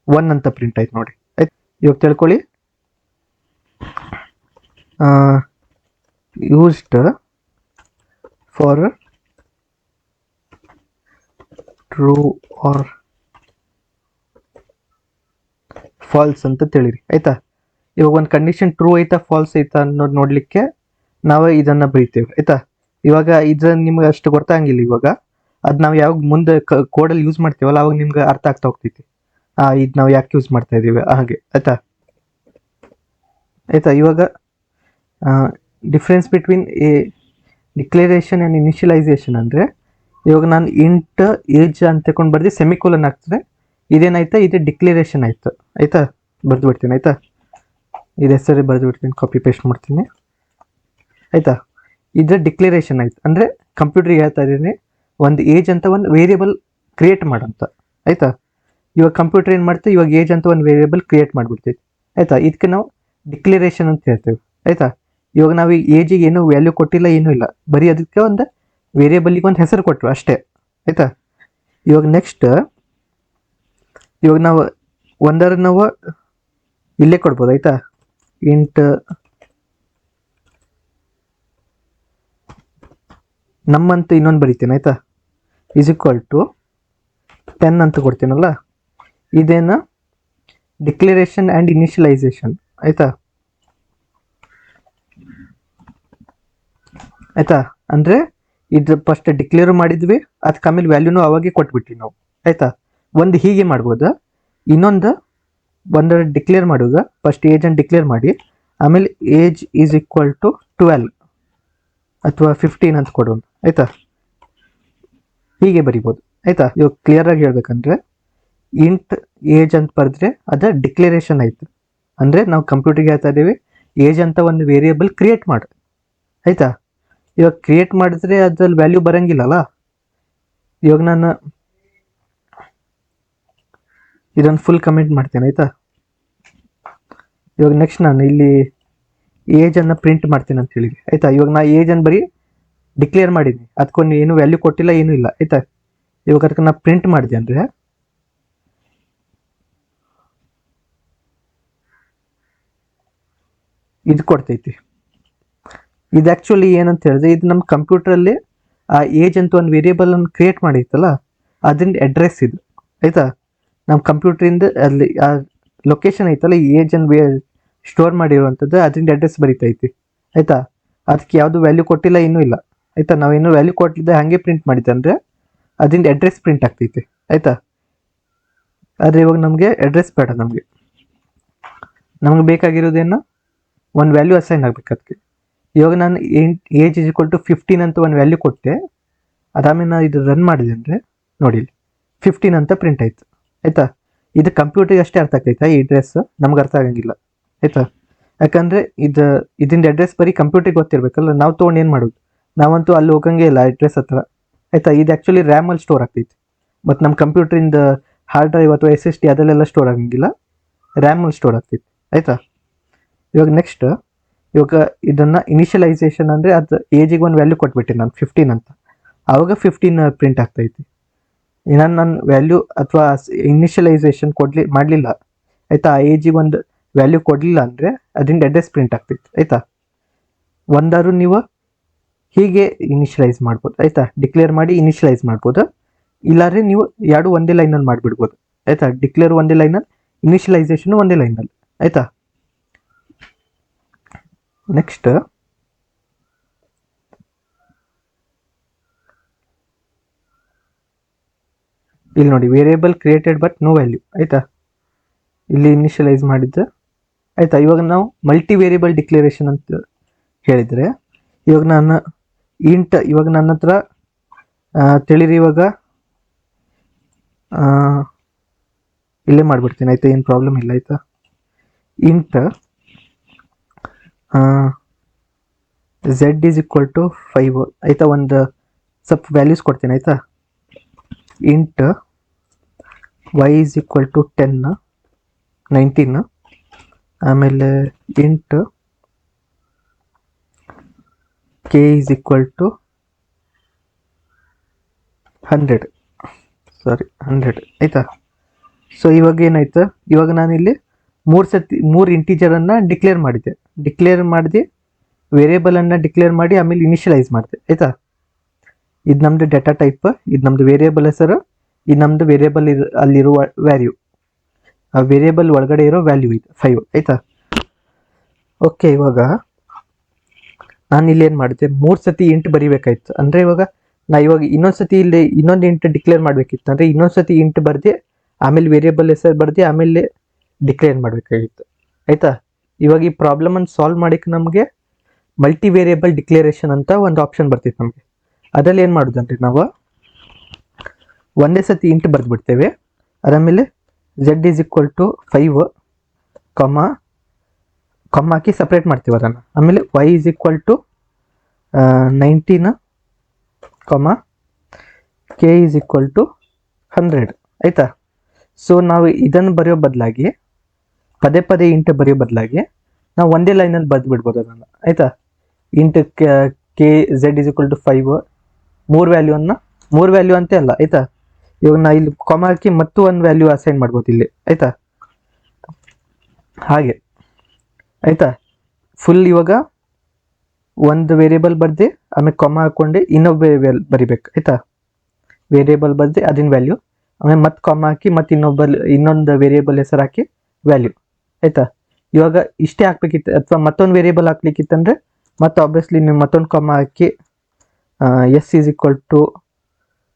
1 ಅಂತ ಪ್ರಿಂಟ್ ಆಯ್ತು ನೋಡಿ ಆಯ್ತು. ಇವಾಗ ತಿಳ್ಕೊಳ್ಳಿ, used for true or false ಅಂತ ತಿಳಿರಿ ಆಯ್ತಾ. ಇವಾಗ ಒಂದು ಕಂಡೀಷನ್ ಟ್ರೂ ಐತಾ ಫಾಲ್ಸ್ ಐತಾ ಅನ್ನೋದು ನೋಡ್ಲಿಕ್ಕೆ ನಾವು ಇದನ್ನ ಬರೀತೇವೆ ಆಯ್ತಾ. ಇವಾಗ ಇದು ನಿಮ್ಗೆ ಅಷ್ಟು ಗೊತ್ತಾಗಿಲ್ಲ, ಇವಾಗ ಅದು ನಾವು ಯಾವಾಗ ಮುಂದೆ ಕೋಡಲ್ಲಿ ಯೂಸ್ ಮಾಡ್ತೀವಲ್ಲ ಅವಾಗ ನಿಮ್ಗೆ ಅರ್ಥ ಆಗ್ತಾ ಹೋಗ್ತೈತಿ, ಇದು ನಾವು ಯಾಕೆ ಯೂಸ್ ಮಾಡ್ತಾ ಇದೀವಿ ಹಾಗೆ ಆಯ್ತಾ. ಆಯ್ತಾ ಇವಾಗ difference between A declaration and initialisation ಅಂದರೆ ಇವಾಗ ನಾನು ಇಂಟ್ ಏಜ್ ಅಂತ ತಗೊಂಡು ಬರ್ದು ಸೆಮಿಕೋಲನ್ ಆಗ್ತದೆ, ಇದೇನಾಯ್ತಾ ಇದು ಡಿಕ್ಲರೇಷನ್ ಆಯಿತು ಆಯಿತಾ. ಬರೆದು ಬಿಡ್ತೀನಿ ಆಯಿತಾ, ಇದು ಹೆಸರು ಬರೆದು ಬಿಡ್ತೀನಿ, ಕಾಪಿ ಪೇಸ್ಟ್ ಮಾಡ್ತೀನಿ ಆಯಿತಾ. ಇದು ಡಿಕ್ಲರೇಷನ್ ಆಯ್ತು ಅಂದರೆ ಕಂಪ್ಯೂಟ್ರಿಗೆ ಹೇಳ್ತಾ ಇದ್ದೀನಿ ಒಂದು ಏಜ್ ಅಂತ ಒಂದು ವೇರಿಯೇಬಲ್ ಕ್ರಿಯೇಟ್ ಮಾಡಂತ ಆಯಿತಾ. ಇವಾಗ ಕಂಪ್ಯೂಟರ್ ಏನು ಮಾಡ್ತೀವಿ, ಇವಾಗ ಏಜ್ ಅಂತ ಒಂದು ವೇರಿಯೇಬಲ್ ಕ್ರಿಯೇಟ್ ಮಾಡಿಬಿಡ್ತೀವಿ ಆಯಿತಾ. ಇದಕ್ಕೆ ನಾವು ಡಿಕ್ಲರೇಷನ್ ಅಂತ ಹೇಳ್ತೇವೆ ಆಯಿತಾ. ಇವಾಗ ನಾವು ಈ ಏಜಿಗೆ ಏನೂ ವ್ಯಾಲ್ಯೂ ಕೊಟ್ಟಿಲ್ಲ, ಏನೂ ಇಲ್ಲ, ಬರೀ ಅದಕ್ಕೆ ಒಂದು ವೇರಿಯೇಬಲಿಗೆ ಒಂದು ಹೆಸರು ಕೊಟ್ಟರು ಅಷ್ಟೇ ಆಯಿತಾ. ಇವಾಗ ನೆಕ್ಸ್ಟ್ ಇವಾಗ ನಾವು ಒಂದರ ನಾವು ಇಲ್ಲೇ ಕೊಡ್ಬೋದು ಆಯಿತಾ. ಇಂಟ್ ನಮ್ಮಂತ ಇನ್ನೊಂದು ಬರಿತೀನಿ ಆಯಿತಾ, ಈಸ್ ಈಕ್ವಲ್ ಟು 10 ಅಂತ ಕೊಡ್ತೀನಲ್ಲ, ಇದೇನು ಡಿಕ್ಲರೇಷನ್ ಆ್ಯಂಡ್ ಇನಿಷಿಯಲೈಸೇಷನ್ ಆಯಿತಾ ಆಯಿತಾ. ಅಂದರೆ ಇದು ಫಸ್ಟ್ ಡಿಕ್ಲೇರ್ ಮಾಡಿದ್ವಿ, ಅದಕ್ಕೆ ಆಮೇಲೆ ವ್ಯಾಲ್ಯೂನು ಅವಾಗೆ ಕೊಟ್ಬಿಟ್ವಿ ನಾವು ಆಯಿತಾ. ಒಂದು ಹೀಗೆ ಮಾಡ್ಬೋದು, ಇನ್ನೊಂದು ಒಂದು ಡಿಕ್ಲೇರ್ ಮಾಡುವಾಗ ಫಸ್ಟ್ ಏಜನ್ನು ಡಿಕ್ಲೇರ್ ಮಾಡಿ ಆಮೇಲೆ ಏಜ್ ಈಸ್ ಈಕ್ವಲ್ ಟು 12 ಅಥವಾ 15 ಅಂತ ಕೊಡೋಣ ಆಯಿತಾ. ಹೀಗೆ ಬರಿಬೋದು ಆಯಿತಾ. ಇವಾಗ ಕ್ಲಿಯರಾಗಿ ಹೇಳ್ಬೇಕಂದ್ರೆ ಇಂಟ್ ಏಜ್ ಅಂತ ಬರೆದ್ರೆ ಅದು ಡಿಕ್ಲರೇಷನ್ ಆಯಿತು, ಅಂದರೆ ನಾವು ಕಂಪ್ಯೂಟರ್ಗೆ ಹೇಳ್ತಾ ಇದ್ದೀವಿ ಏಜ್ ಅಂತ ಒಂದು ವೇರಿಯೇಬಲ್ ಕ್ರಿಯೇಟ್ ಮಾಡಿ ಆಯಿತಾ. ಇವಾಗ ಕ್ರಿಯೇಟ್ ಮಾಡಿದ್ರೆ ಅದ್ರಲ್ಲಿ ವ್ಯಾಲ್ಯೂ ಬರೋಂಗಿಲ್ಲಲ್ಲ. ಇವಾಗ ನಾನು ಇದನ್ನು ಫುಲ್ ಕಮೆಂಟ್ ಮಾಡ್ತೇನೆ ಆಯಿತಾ. ಇವಾಗ ನೆಕ್ಸ್ಟ್ ನಾನು ಇಲ್ಲಿ ಏಜನ್ನು ಪ್ರಿಂಟ್ ಮಾಡ್ತೀನಿ ಅಂತ ಹೇಳಿ ಆಯಿತಾ. ಇವಾಗ ನಾ ಏಜನ್ನು ಬರೀ ಡಿಕ್ಲೇರ್ ಮಾಡಿದ್ದೀನಿ, ಅದಕ್ಕೊಂದು ಏನು ವ್ಯಾಲ್ಯೂ ಕೊಟ್ಟಿಲ್ಲ, ಏನೂ ಇಲ್ಲ ಆಯಿತಾ. ಇವಾಗ ಅದಕ್ಕೆ ನಾ ಪ್ರಿಂಟ್ ಮಾಡಿದೆ ಅಂದರೆ ಇದು ಕೊಡ್ತೈತಿ. ಇದು ಆ್ಯಕ್ಚುಲಿ ಏನಂತ ಹೇಳಿದ್ರೆ ಇದು ನಮ್ಮ ಕಂಪ್ಯೂಟ್ರಲ್ಲಿ ಆ ಏಜ್ ಅಂತ ಒಂದು ವೇರಿಯೇಬಲನ್ನು ಕ್ರಿಯೇಟ್ ಮಾಡಿತ್ತಲ್ಲ, ಅದರಿಂದ ಅಡ್ರೆಸ್ ಇದು ಆಯಿತಾ. ನಮ್ಮ ಕಂಪ್ಯೂಟ್ರಿಂದ ಅಲ್ಲಿ ಆ ಲೊಕೇಶನ್ ಐತಲ್ಲ, ಈ ಏಜನ್ನು ಸ್ಟೋರ್ ಮಾಡಿರುವಂಥದ್ದು ಅದರಿಂದ ಅಡ್ರೆಸ್ ಬರೀತೈತಿ ಆಯಿತಾ. ಅದಕ್ಕೆ ಯಾವುದು ವ್ಯಾಲ್ಯೂ ಕೊಟ್ಟಿಲ್ಲ, ಏನೂ ಇಲ್ಲ ಆಯಿತಾ. ನಾವೇನು ವ್ಯಾಲ್ಯೂ ಕೊಟ್ಟಿದ್ದೆ ಹಾಗೆ ಪ್ರಿಂಟ್ ಮಾಡಿದ್ದೆ ಅಂದರೆ ಅದರಿಂದ ಅಡ್ರೆಸ್ ಪ್ರಿಂಟ್ ಆಗ್ತೈತಿ ಆಯಿತಾ. ಆದರೆ ಇವಾಗ ನಮಗೆ ಅಡ್ರೆಸ್ ಬೇಡ, ನಮಗೆ ಬೇಕಾಗಿರೋದೇನು ಒಂದು ವ್ಯಾಲ್ಯೂ ಅಸೈನ್ ಆಗಬೇಕು ಅದಕ್ಕೆ. ಇವಾಗ ನಾನು ಏಜ್ ಈಸ್ ಈಕ್ವಲ್ ಟು 15 ಅಂತ ಒಂದು ವ್ಯಾಲ್ಯೂ ಕೊಟ್ಟೆ, ಅದಾದ್ಮೇಲೆ ನಾನು ಇದು ರನ್ ಮಾಡಿದೆ ಅಂದರೆ ನೋಡಿ 15 ಅಂತ ಪ್ರಿಂಟ್ ಆಯಿತು ಆಯಿತಾ. ಇದು ಕಂಪ್ಯೂಟರ್ಗೆ ಅಷ್ಟೇ ಅರ್ಥ ಆಗ್ತೈತಾ ಈ ಅಡ್ರೆಸ್, ನಮ್ಗೆ ಅರ್ಥ ಆಗಂಗಿಲ್ಲ ಆಯಿತಾ. ಯಾಕಂದರೆ ಇದರಿಂದ ಅಡ್ರೆಸ್ ಬರೀ ಕಂಪ್ಯೂಟರ್ಗೆ ಗೊತ್ತಿರಬೇಕಲ್ಲ, ನಾವು ತೊಗೊಂಡು ಏನು ಮಾಡೋದು, ನಾವಂತೂ ಅಲ್ಲಿ ಹೋಗಂಗೆ ಇಲ್ಲ ಅಡ್ರೆಸ್ ಹತ್ರ ಆಯಿತಾ. ಇದು ಆ್ಯಕ್ಚುಲಿ ರ್ಯಾಮಲ್ಲಿ ಸ್ಟೋರ್ ಆಗ್ತೈತಿ, ಮತ್ತು ನಮ್ಮ ಕಂಪ್ಯೂಟ್ರಿಂದ ಹಾರ್ಡ್ ಡ್ರೈವ್ ಅಥವಾ SSD ಅದರಲ್ಲೆಲ್ಲ ಸ್ಟೋರ್ ಆಗಂಗಿಲ್ಲ, ರ್ಯಾಮಲ್ಲಿ ಸ್ಟೋರ್ ಆಗ್ತೈತಿ ಆಯಿತಾ. ಇವಾಗ ನೆಕ್ಸ್ಟ್ ಇವಾಗ ಇದನ್ನು ಇನಿಷಿಯಲೈಸೇಷನ್ ಅಂದರೆ ಅದು ಏಜಿಗೆ ಒಂದು ವ್ಯಾಲ್ಯೂ ಕೊಟ್ಬಿಟ್ಟೆ ನಾನು 15 ಅಂತ, ಆವಾಗ 15 ಪ್ರಿಂಟ್ ಆಗ್ತೈತಿ. ನಾನು ವ್ಯಾಲ್ಯೂ ಅಥವಾ ಇನಿಷಿಯಲೈಸೇಷನ್ ಮಾಡಲಿಲ್ಲ ಆಯಿತಾ, ಆ ಏಜಿಗೆ ಒಂದು ವ್ಯಾಲ್ಯೂ ಕೊಡಲಿಲ್ಲ ಅಂದರೆ ಅದರಿಂದ ಅಡ್ರೆಸ್ ಪ್ರಿಂಟ್ ಆಗ್ತೈತಿ ಆಯಿತಾ. ಒಂದಾರು ನೀವು ಹೀಗೆ ಇನಿಷಿಯಲೈಸ್ ಮಾಡ್ಬೋದು ಆಯಿತಾ, ಡಿಕ್ಲೇರ್ ಮಾಡಿ ಇನಿಷಿಯಲೈಸ್ ಮಾಡ್ಬೋದು, ಇಲ್ಲಾಂದರೆ ನೀವು ಎರಡು ಒಂದೇ ಲೈನಲ್ಲಿ ಮಾಡಿಬಿಡ್ಬೋದು ಆಯಿತಾ. ಡಿಕ್ಲೇರ್ ಒಂದೇ ಲೈನಲ್ಲಿ, ಇನಿಷಿಯಲೈಸೇಷನ್ ಒಂದೇ ಲೈನಲ್ಲಿ ಆಯಿತಾ. ನೆಕ್ಸ್ಟ್ ಇಲ್ಲಿ ನೋಡಿ variable created but no value ಆಯಿತಾ, ಇಲ್ಲಿ ಇನಿಷಿಯಲೈಸ್ ಮಾಡಿದ್ದು ಆಯಿತಾ. ಇವಾಗ ನಾವು ಮಲ್ಟಿ ವೇರಿಯೇಬಲ್ ಡಿಕ್ಲರೇಷನ್ ಅಂತ ಹೇಳಿದರೆ ಇವಾಗ ನಾನು ಇಂಟ್, ಇವಾಗ ನನ್ನ ಹತ್ರ ತಿಳಿರಿ, ಇವಾಗ ಇಲ್ಲೇ ಮಾಡಿಬಿಡ್ತೀನಿ ಆಯಿತಾ, ಏನು ಪ್ರಾಬ್ಲಮ್ ಇಲ್ಲ ಆಯಿತಾ. Int Z is equal to 5 ಆಯಿತಾ, ಒಂದು ಸ್ವಲ್ಪ ವ್ಯಾಲ್ಯೂಸ್ ಕೊಡ್ತೀನಿ ಆಯಿತಾ. Int Y is equal to 10 19, ಆಮೇಲೆ int K is equal to 100 ಆಯಿತಾ. ಸೊ ಇವಾಗ ಏನಾಯ್ತು, ಇವಾಗ ನಾನಿಲ್ಲಿ 3 ಇಂಟೀಜರನ್ನು ಡಿಕ್ಲೇರ್ ಮಾಡಿದೆ, ವೇರಿಯೇಬಲನ್ನು ಡಿಕ್ಲೇರ್ ಮಾಡಿ ಆಮೇಲೆ ಇನಿಷಿಯಲೈಸ್ ಮಾಡಿದೆ ಆಯಿತಾ. ಇದು ನಮ್ಮದು ಡೇಟಾ ಟೈಪ್, ಇದು ನಮ್ಮದು ವೇರಿಯೇಬಲ್ ಹೆಸರು, ಇದು ನಮ್ಮದು ವೇರಿಯೇಬಲ್ ಅಲ್ಲಿರುವ ವ್ಯಾಲ್ಯೂ, ಆ ವೇರಿಯೇಬಲ್ ಒಳಗಡೆ ಇರೋ ವ್ಯಾಲ್ಯೂ ಇದು 5 ಆಯಿತಾ. ಓಕೆ, ಇವಾಗ ನಾನು ಇಲ್ಲಿ ಏನು ಮಾಡಿದೆ, 3 ಸತಿ ಇಂಟ್ ಬರಿಬೇಕಾಯ್ತು. ಅಂದರೆ ಇವಾಗ ಇನ್ನೊಂದು ಸತಿ ಇಲ್ಲಿ ಇನ್ನೊಂದು ಇಂಟ್ ಡಿಕ್ಲೇರ್ ಮಾಡಬೇಕಿತ್ತು, ಅಂದರೆ ಇನ್ನೊಂದು ಸತಿ ಇಂಟ್ ಬರ್ದು ಆಮೇಲೆ ವೇರಿಯೇಬಲ್ ಹೆಸರು ಬರ್ದು ಆಮೇಲೆ ಡಿಕ್ಲೇರ್ ಮಾಡಬೇಕಾಗಿತ್ತು ಆಯಿತಾ. ಇವಾಗ ಈ ಪ್ರಾಬ್ಲಮನ್ನು ಸಾಲ್ವ್ ಮಾಡೋಕ್ಕೆ ನಮಗೆ ಮಲ್ಟಿ ವೇರಿಯೇಬಲ್ ಡಿಕ್ಲೇರೇಷನ್ ಅಂತ ಒಂದು ಆಪ್ಷನ್ ಬರ್ತಿತ್ತು ನಮಗೆ. ಅದರಲ್ಲಿ ಏನು ಮಾಡೋದಂದ್ರೆ ನಾವು ಒಂದೇ ಸತಿ ಇಂಟ್ ಬರೆದ್ಬಿಡ್ತೇವೆ. ಅದಾದಮೇಲೆ z ಈಸ್ ಈಕ್ವಲ್ ಟು 5 ಕಾಮ ಹಾಕಿ ಸಪ್ರೇಟ್ ಮಾಡ್ತೀವಿ ಅದನ್ನು. ಆಮೇಲೆ y ಈಸ್ ಈಕ್ವಲ್ ಟು 19 ಕಾಮ k ಈಸ್ ಈಕ್ವಲ್ ಟು 100 ಆಯಿತಾ. ಸೊ ನಾವು ಇದನ್ನು ಬರೆಯೋ ಬದಲಾಗಿ ಪದೇ ಪದೇ ಇಂಟ್ ಬರೆಯೋ ಬದಲಾಗಿ ನಾವು ಒಂದೇ ಲೈನಲ್ಲಿ ಬರೆದು ಬಿಡ್ಬೋದು ಅದನ್ನು ಆಯಿತಾ. Int k z is equal to 5 ಮೂರು ವ್ಯಾಲ್ಯೂ ಅಂತೆ ಅಲ್ಲ ಆಯಿತಾ. ಇವಾಗ ನಾ ಇಲ್ಲಿ ಕಾಮ ಹಾಕಿ ಮತ್ತು ಒಂದು ವ್ಯಾಲ್ಯೂ ಅಸೈನ್ ಮಾಡ್ಬೋದು ಇಲ್ಲಿ ಆಯಿತಾ. ಹಾಗೆ ಆಯಿತಾ. ಫುಲ್ ಇವಾಗ ಒಂದು ವೇರಿಯೇಬಲ್ ಬರ್ದೆ ಆಮೇಲೆ ಕಾಮ ಹಾಕ್ಕೊಂಡು ಇನ್ನೊಬ್ಬ ಬರಿಬೇಕು ಆಯಿತಾ. ವೇರಿಯೇಬಲ್ ಬರ್ದೆ ಅದಿನ ವ್ಯಾಲ್ಯೂ, ಆಮೇಲೆ ಮತ್ತೆ ಕಾಮ ಹಾಕಿ ಮತ್ತೆ ಇನ್ನೊಂದು ವೇರಿಯೇಬಲ್ ಹೆಸರು ಹಾಕಿ ವ್ಯಾಲ್ಯೂ ಆಯಿತಾ. ಇವಾಗ ಇಷ್ಟೇ ಹಾಕ್ಬೇಕಿತ್ತು ಅಥವಾ ಮತ್ತೊಂದು ವೇರಿಯೇಬಲ್ ಹಾಕ್ಲಿಕ್ಕಿತ್ತಂದರೆ ಮತ್ತೆ ಆಬ್ವಿಯಸ್ಲಿ ನೀವು ಮತ್ತೊಂದು ಕಾಮ ಹಾಕಿ ಎಸ್ ಈಸ್ ಈಕ್ವಲ್ ಟು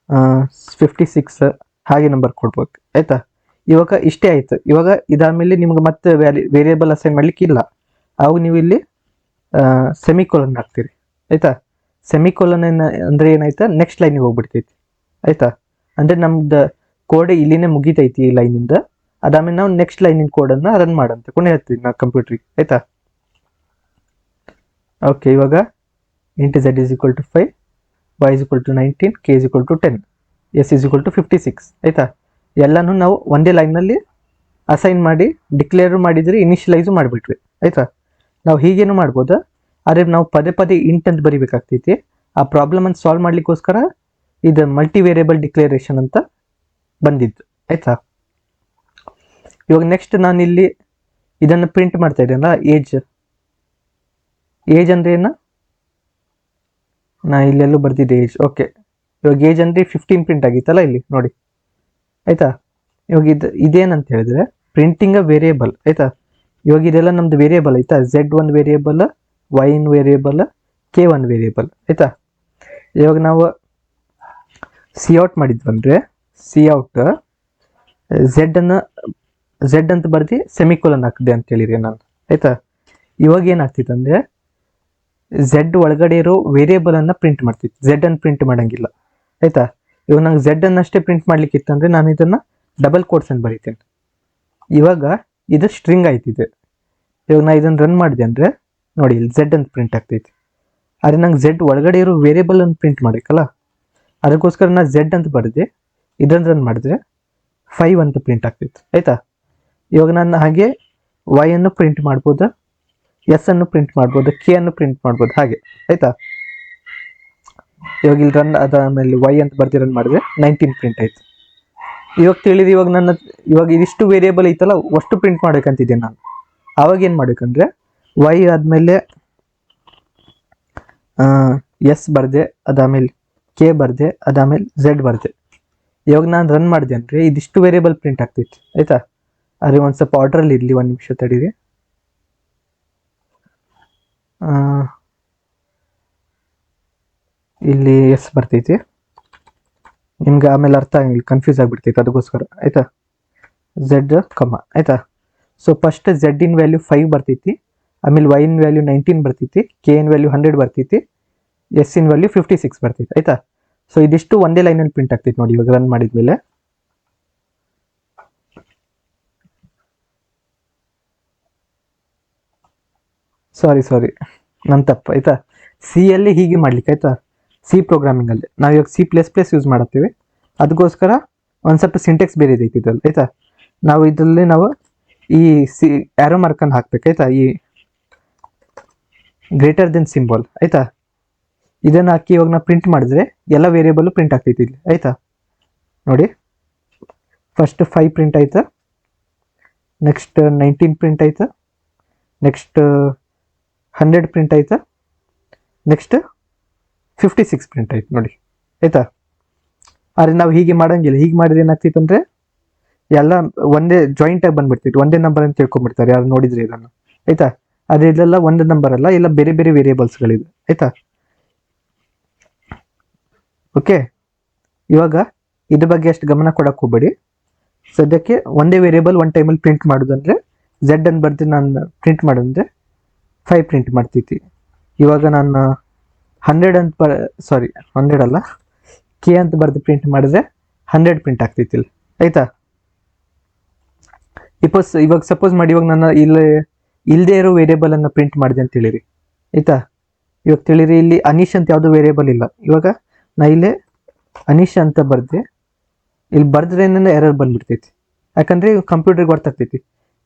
56 ಹಾಗೆ ನಂಬರ್ ಕೊಡ್ಬೇಕು ಆಯಿತಾ. ಇವಾಗ ಇಷ್ಟೇ ಆಯಿತು. ಇವಾಗ ಇದಾದಮೇಲೆ ನಿಮ್ಗೆ ಮತ್ತೆ ವೇರಿಯೇಬಲ್ ಅಸೈನ್ ಮಾಡಲಿಕ್ಕಿಲ್ಲ. ಅವಾಗ ನೀವು ಇಲ್ಲಿ ಸೆಮಿಕೋಲನ್ ಹಾಕ್ತೀರಿ ಆಯಿತಾ. ಸೆಮಿಕೋಲನ್ ಅಂದರೆ ಏನಾಯ್ತಾ, ನೆಕ್ಸ್ಟ್ ಲೈನಿಗೆ ಹೋಗ್ಬಿಡ್ತೈತಿ ಆಯಿತಾ. ಅಂದರೆ ನಮ್ದು ಕೋಡ್ ಇಲ್ಲಿನೇ ಮುಗಿತೈತಿ ಈ ಲೈನಿಂದ. ಅದಾದ್ಮೇಲೆ ನಾವು ನೆಕ್ಸ್ಟ್ ಲೈನಿನ ಕೋಡನ್ನು ರನ್ ಮಾಡಂತ ಕೊನೆ ಹೇಳ್ತೀವಿ ನಾವು ಕಂಪ್ಯೂಟ್ರಿಗೆ ಆಯಿತಾ. ಓಕೆ, ಇವಾಗ int z is equal to 5, y is equal to 19, k is equal to 10, s is equal to 56 ಆಯಿತಾ. ಎಲ್ಲನೂ ನಾವು ಒಂದೇ ಲೈನಲ್ಲಿ ಅಸೈನ್ ಮಾಡಿ ಡಿಕ್ಲೇರ್ ಮಾಡಿದರೆ ಇನಿಷಿಯಲೈಸು ಮಾಡಿಬಿಟ್ವಿ ಆಯಿತಾ. ನಾವು ಹೀಗೇನು ಮಾಡ್ಬೋದು, ಆದರೆ ನಾವು ಪದೇ ಪದೇ ಇಂಟ್ ಅಂತ ಬರಿಬೇಕಾಗ್ತೈತಿ. ಆ ಪ್ರಾಬ್ಲಮನ್ನು ಸಾಲ್ವ್ ಮಾಡಲಿಕ್ಕೋಸ್ಕರ ಇದು ಮಲ್ಟಿ ವೇರಿಯೇಬಲ್ ಡಿಕ್ಲೇರೇಷನ್ ಅಂತ ಬಂದಿದ್ದು ಆಯಿತಾ. ಇವಾಗ ನೆಕ್ಸ್ಟ್ ನಾನು ಇಲ್ಲಿ ಇದನ್ನು ಪ್ರಿಂಟ್ ಮಾಡ್ತಾ ಇದ್ದೇನಲ್ಲ, ಏಜ್ ಅಂದರೆ ಏನು, ನಾ ಇಲ್ಲೆಲ್ಲೂ ಬರ್ದಿದ್ದೆ ಏಜ್. ಓಕೆ, ಇವಾಗ ಏಜ್ ಅಂದರೆ 15 ಪ್ರಿಂಟ್ ಆಗಿತ್ತಲ್ಲ ಇಲ್ಲಿ ನೋಡಿ ಆಯಿತಾ. ಇವಾಗ ಇದೇನಂತ ಹೇಳಿದ್ರೆ ಪ್ರಿಂಟಿಂಗ್ ವೇರಿಯೇಬಲ್ ಆಯಿತಾ. ಇವಾಗ ಇದೆಲ್ಲ ನಮ್ದು ವೇರಿಯೇಬಲ್ ಆಯಿತಾ. z1 variable, y1 variable, k1 variable ಆಯಿತಾ. ಇವಾಗ ನಾವು ಸಿ ಔಟ್ ಮಾಡಿದ್ವಂದರೆ ಸಿ ಔಟ್ ಝೆಡ್ ಅಂತ ಬರ್ದು ಸೆಮಿಕೋಲನ್ ಹಾಕಿದೆ ಅಂತ ಹೇಳಿರಿ ನಾನು ಆಯಿತಾ. ಇವಾಗ ಏನಾಗ್ತಿತ್ತು ಅಂದರೆ ಝೆಡ್ ಒಳಗಡೆ ಇರೋ ವೇರಿಯೇಬಲನ್ನು ಪ್ರಿಂಟ್ ಮಾಡ್ತಿತ್ತು, ಝೆಡನ್ನು ಪ್ರಿಂಟ್ ಮಾಡೋಂಗಿಲ್ಲ ಆಯಿತಾ. ಇವಾಗ ನಂಗೆ ಝೆಡನ್ನಷ್ಟೇ ಪ್ರಿಂಟ್ ಮಾಡಲಿಕ್ಕಿತ್ತಂದರೆ ನಾನು ಇದನ್ನು ಡಬಲ್ ಕೋಟ್ಸನ್ನು ಬರೀತೇನೆ. ಇವಾಗ ಇದು ಸ್ಟ್ರಿಂಗ್ ಆಯ್ತಿದೆ. ಇವಾಗ ನಾನು ಇದನ್ನು ರನ್ ಮಾಡಿದೆ ಅಂದರೆ ನೋಡಿ ಇಲ್ಲಿ ಝೆಡ್ ಅಂತ ಪ್ರಿಂಟ್ ಆಗ್ತೈತಿ. ಆದರೆ ನಂಗೆ ಝೆಡ್ ಒಳಗಡೆ ಇರೋ ವೇರಿಯೇಬಲನ್ನು ಪ್ರಿಂಟ್ ಮಾಡಬೇಕಲ್ಲ, ಅದಕ್ಕೋಸ್ಕರ ನಾನು ಝೆಡ್ ಅಂತ ಬರೆದೆ. ಇದನ್ನು ರನ್ ಮಾಡಿದ್ರೆ 5 ಅಂತ ಪ್ರಿಂಟ್ ಆಗ್ತೈತಿ ಆಯಿತಾ. ಇವಾಗ ನಾನು ಹಾಗೆ y ಅನ್ನು ಪ್ರಿಂಟ್ ಮಾಡ್ಬೋದು, ಎಸ್ ಅನ್ನು ಪ್ರಿಂಟ್ ಮಾಡ್ಬೋದು, ಕೆ ಅನ್ನು ಪ್ರಿಂಟ್ ಮಾಡ್ಬೋದು ಹಾಗೆ ಆಯಿತಾ. ಇವಾಗ ಇಲ್ಲಿ ರನ್ ಅದಾದಮೇಲೆ y ಅಂತ ಬರ್ದು ರನ್ ಮಾಡಿದ್ರೆ 19 ಪ್ರಿಂಟ್ ಆಯಿತು. ಇವಾಗ ತಿಳಿದು ಇವಾಗ ಇದಿಷ್ಟು ವೇರಿಯೇಬಲ್ ಐತಲ್ಲ ಅಷ್ಟು ಪ್ರಿಂಟ್ ಮಾಡ್ಬೇಕಂತಿದ್ದೆ ನಾನು. ಆವಾಗ ಏನು ಮಾಡ್ಬೇಕಂದ್ರೆ y ಆದಮೇಲೆ ಎಸ್ ಬರ್ದೆ, ಅದಾದಮೇಲೆ ಕೆ ಬರ್ದೆ, ಅದಾದಮೇಲೆ ಝೆಡ್ ಬರ್ದೆ. ಇವಾಗ ನಾನು ರನ್ ಮಾಡಿದೆ ಅಂದರೆ ಇದಿಷ್ಟು ವೇರಿಯೇಬಲ್ ಪ್ರಿಂಟ್ ಆಗ್ತೈತಿ ಆಯಿತಾ. ಆದರೆ ಒಂದು ಸ್ವಲ್ಪ ಆರ್ಡ್ರಲ್ಲಿ ಇರಲಿ, ಒಂದು ನಿಮಿಷ ತಡೀರಿ. ಇಲ್ಲಿ ಎಸ್ ಬರ್ತೈತಿ, ನಿಮ್ಗೆ ಆಮೇಲೆ ಅರ್ಥ ಆಗಿಲ್ಲ, ಕನ್ಫ್ಯೂಸ್ ಆಗಿಬಿಡ್ತೈತೆ ಅದಕ್ಕೋಸ್ಕರ ಆಯಿತಾ. ಝೆಡ್ ಕಮ್ಮ ಆಯಿತಾ. ಸೊ ಫಸ್ಟ್ ಝೆಡ್ಡಿನ ವ್ಯಾಲ್ಯೂ 5 ಬರ್ತೈತಿ, ಆಮೇಲೆ y ಇನ್ ವ್ಯಾಲ್ಯೂ 19 ಬರ್ತೈತಿ, ಕೆ ಇನ್ ವ್ಯಾಲ್ಯೂ 100 ಬರ್ತೈತಿ, ಎಸ್ ಇನ್ ವ್ಯಾಲ್ಯೂ 56 ಬರ್ತೈತಿ ಆಯಿತಾ. ಸೊ ಇದಿಷ್ಟು ಒಂದೇ ಲೈನಲ್ಲಿ ಪ್ರಿಂಟ್ ಆಗ್ತೈತಿ ನೋಡಿ ಇವಾಗ ರನ್ ಮಾಡಿದ್ಮೇಲೆ. ಸಾರಿ ನನ್ನ ತಪ್ಪು ಆಯಿತಾ. ಯಲ್ಲಿ ಹೀಗೆ ಮಾಡ್ಲಿಕ್ಕೆ ಆಯಿತಾ, ಸಿ ಪ್ರೋಗ್ರಾಮಿಂಗಲ್ಲಿ ನಾವು ಇವಾಗ C++ ಯೂಸ್ ಮಾಡತ್ತೀವಿ. ಅದಕ್ಕೋಸ್ಕರ ಒಂದು ಸ್ವಲ್ಪ ಸಿಂಟೆಕ್ಸ್ ಬೇರೆ ಇದೈತಿ ಇದ್ರಲ್ಲಿ ಆಯಿತಾ. ಇದರಲ್ಲಿ ನಾವು ಈ ಆ್ಯರೋ ಮಾರ್ಕನ್ನು ಹಾಕ್ಬೇಕಾಯ್ತಾ, ಈ ಗ್ರೇಟರ್ ದೆನ್ ಸಿಂಬಲ್ ಆಯಿತಾ. ಇದನ್ನು ಹಾಕಿ ಇವಾಗ ನಾವು ಪ್ರಿಂಟ್ ಮಾಡಿದ್ರೆ ಎಲ್ಲ ವೇರಿಯೇಬಲ್ಲು ಪ್ರಿಂಟ್ ಆಗ್ತೈತಿ ಇಲ್ಲಿ ಆಯಿತಾ. ನೋಡಿ ಫಸ್ಟ್ 5 ಪ್ರಿಂಟ್ ಆಯ್ತು, ನೆಕ್ಸ್ಟ್ 19 ಪ್ರಿಂಟ್ ಆಯ್ತು, ನೆಕ್ಸ್ಟ್ 100 ಪ್ರಿಂಟ್ ಆಯ್ತು, ನೆಕ್ಸ್ಟ್ 56 ಪ್ರಿಂಟ್ ಆಯ್ತು ನೋಡಿ ಆಯಿತಾ. ಆದರೆ ನಾವು ಹೀಗೆ ಮಾಡೋಂಗಿಲ್ಲ. ಹೀಗೆ ಮಾಡಿದ್ರೆ ಏನಾಗ್ತಿತ್ತು ಅಂದರೆ ಎಲ್ಲ ಒಂದೇ ಜಾಯಿಂಟಾಗಿ ಬಂದುಬಿಡ್ತಿತ್ತು, ಒಂದೇ ನಂಬರ್ ಅಂತ ತಿಳ್ಕೊಂಡ್ಬಿಡ್ತಾರೆ ಯಾರು ನೋಡಿದ್ರೆ ಇದನ್ನು ಆಯಿತಾ. ಆದರೆ ಇದೆಲ್ಲ ಒಂದು ನಂಬರ್ ಅಲ್ಲ, ಇಲ್ಲ ಬೇರೆ ಬೇರೆ ವೇರಿಯೇಬಲ್ಸ್ಗಳಿದೆ ಆಯಿತಾ. ಓಕೆ, ಇವಾಗ ಇದ್ರ ಬಗ್ಗೆ ಅಷ್ಟು ಗಮನ ಕೊಡೋಕೆ ಹೋಗ್ಬೇಡಿ. ಸದ್ಯಕ್ಕೆ ಒಂದೇ ವೇರಿಯೇಬಲ್ ಒಂದು ಟೈಮಲ್ಲಿ ಪ್ರಿಂಟ್ ಮಾಡೋದಂದರೆ ಝೆಡ್ ಅನ್ನು ಬರ್ದು ನಾನು ಪ್ರಿಂಟ್ ಮಾಡೋದಂದರೆ 5 ಪ್ರಿಂಟ್ ಮಾಡ್ತೈತಿ ಇವಾಗ ನಾನು 100 ಅಂತ ಸಾರಿ 100 ಅಲ್ಲ, ಕೆ ಅಂತ ಬರೆದು ಪ್ರಿಂಟ್ ಮಾಡಿದ್ರೆ 100 ಪ್ರಿಂಟ್ ಆಗ್ತೈತಿ ಇಲ್ಲಿ, ಆಯ್ತಾ. ಇವಾಗ ಸಪೋಸ್ ಮಾಡಿ ಇವಾಗ ನಾನು ಇಲ್ಲದೆ ಇರೋ ವೇರಿಯೇಬಲ್ ಅನ್ನ ಪ್ರಿಂಟ್ ಮಾಡಿದೆ ಅಂತ ಹೇಳಿರಿ, ಆಯ್ತಾ. ಇವಾಗ ತಿಳಿರಿ ಇಲ್ಲಿ ಅನೀಶ್ ಅಂತ ಯಾವುದು ವೇರಿಯೇಬಲ್ ಇಲ್ಲ. ಇವಾಗ ನಾ ಇಲ್ಲೇ ಅನೀಶ್ ಅಂತ ಬರ್ದೆ, ಇಲ್ಲಿ ಬರ್ದ್ರೆ ಎರರ್ ಬಂದ್ಬಿಡ್ತೈತಿ, ಯಾಕಂದ್ರೆ ಕಂಪ್ಯೂಟರ್ಗೆ ಗೊತ್ತಾಗ್ತೈತಿ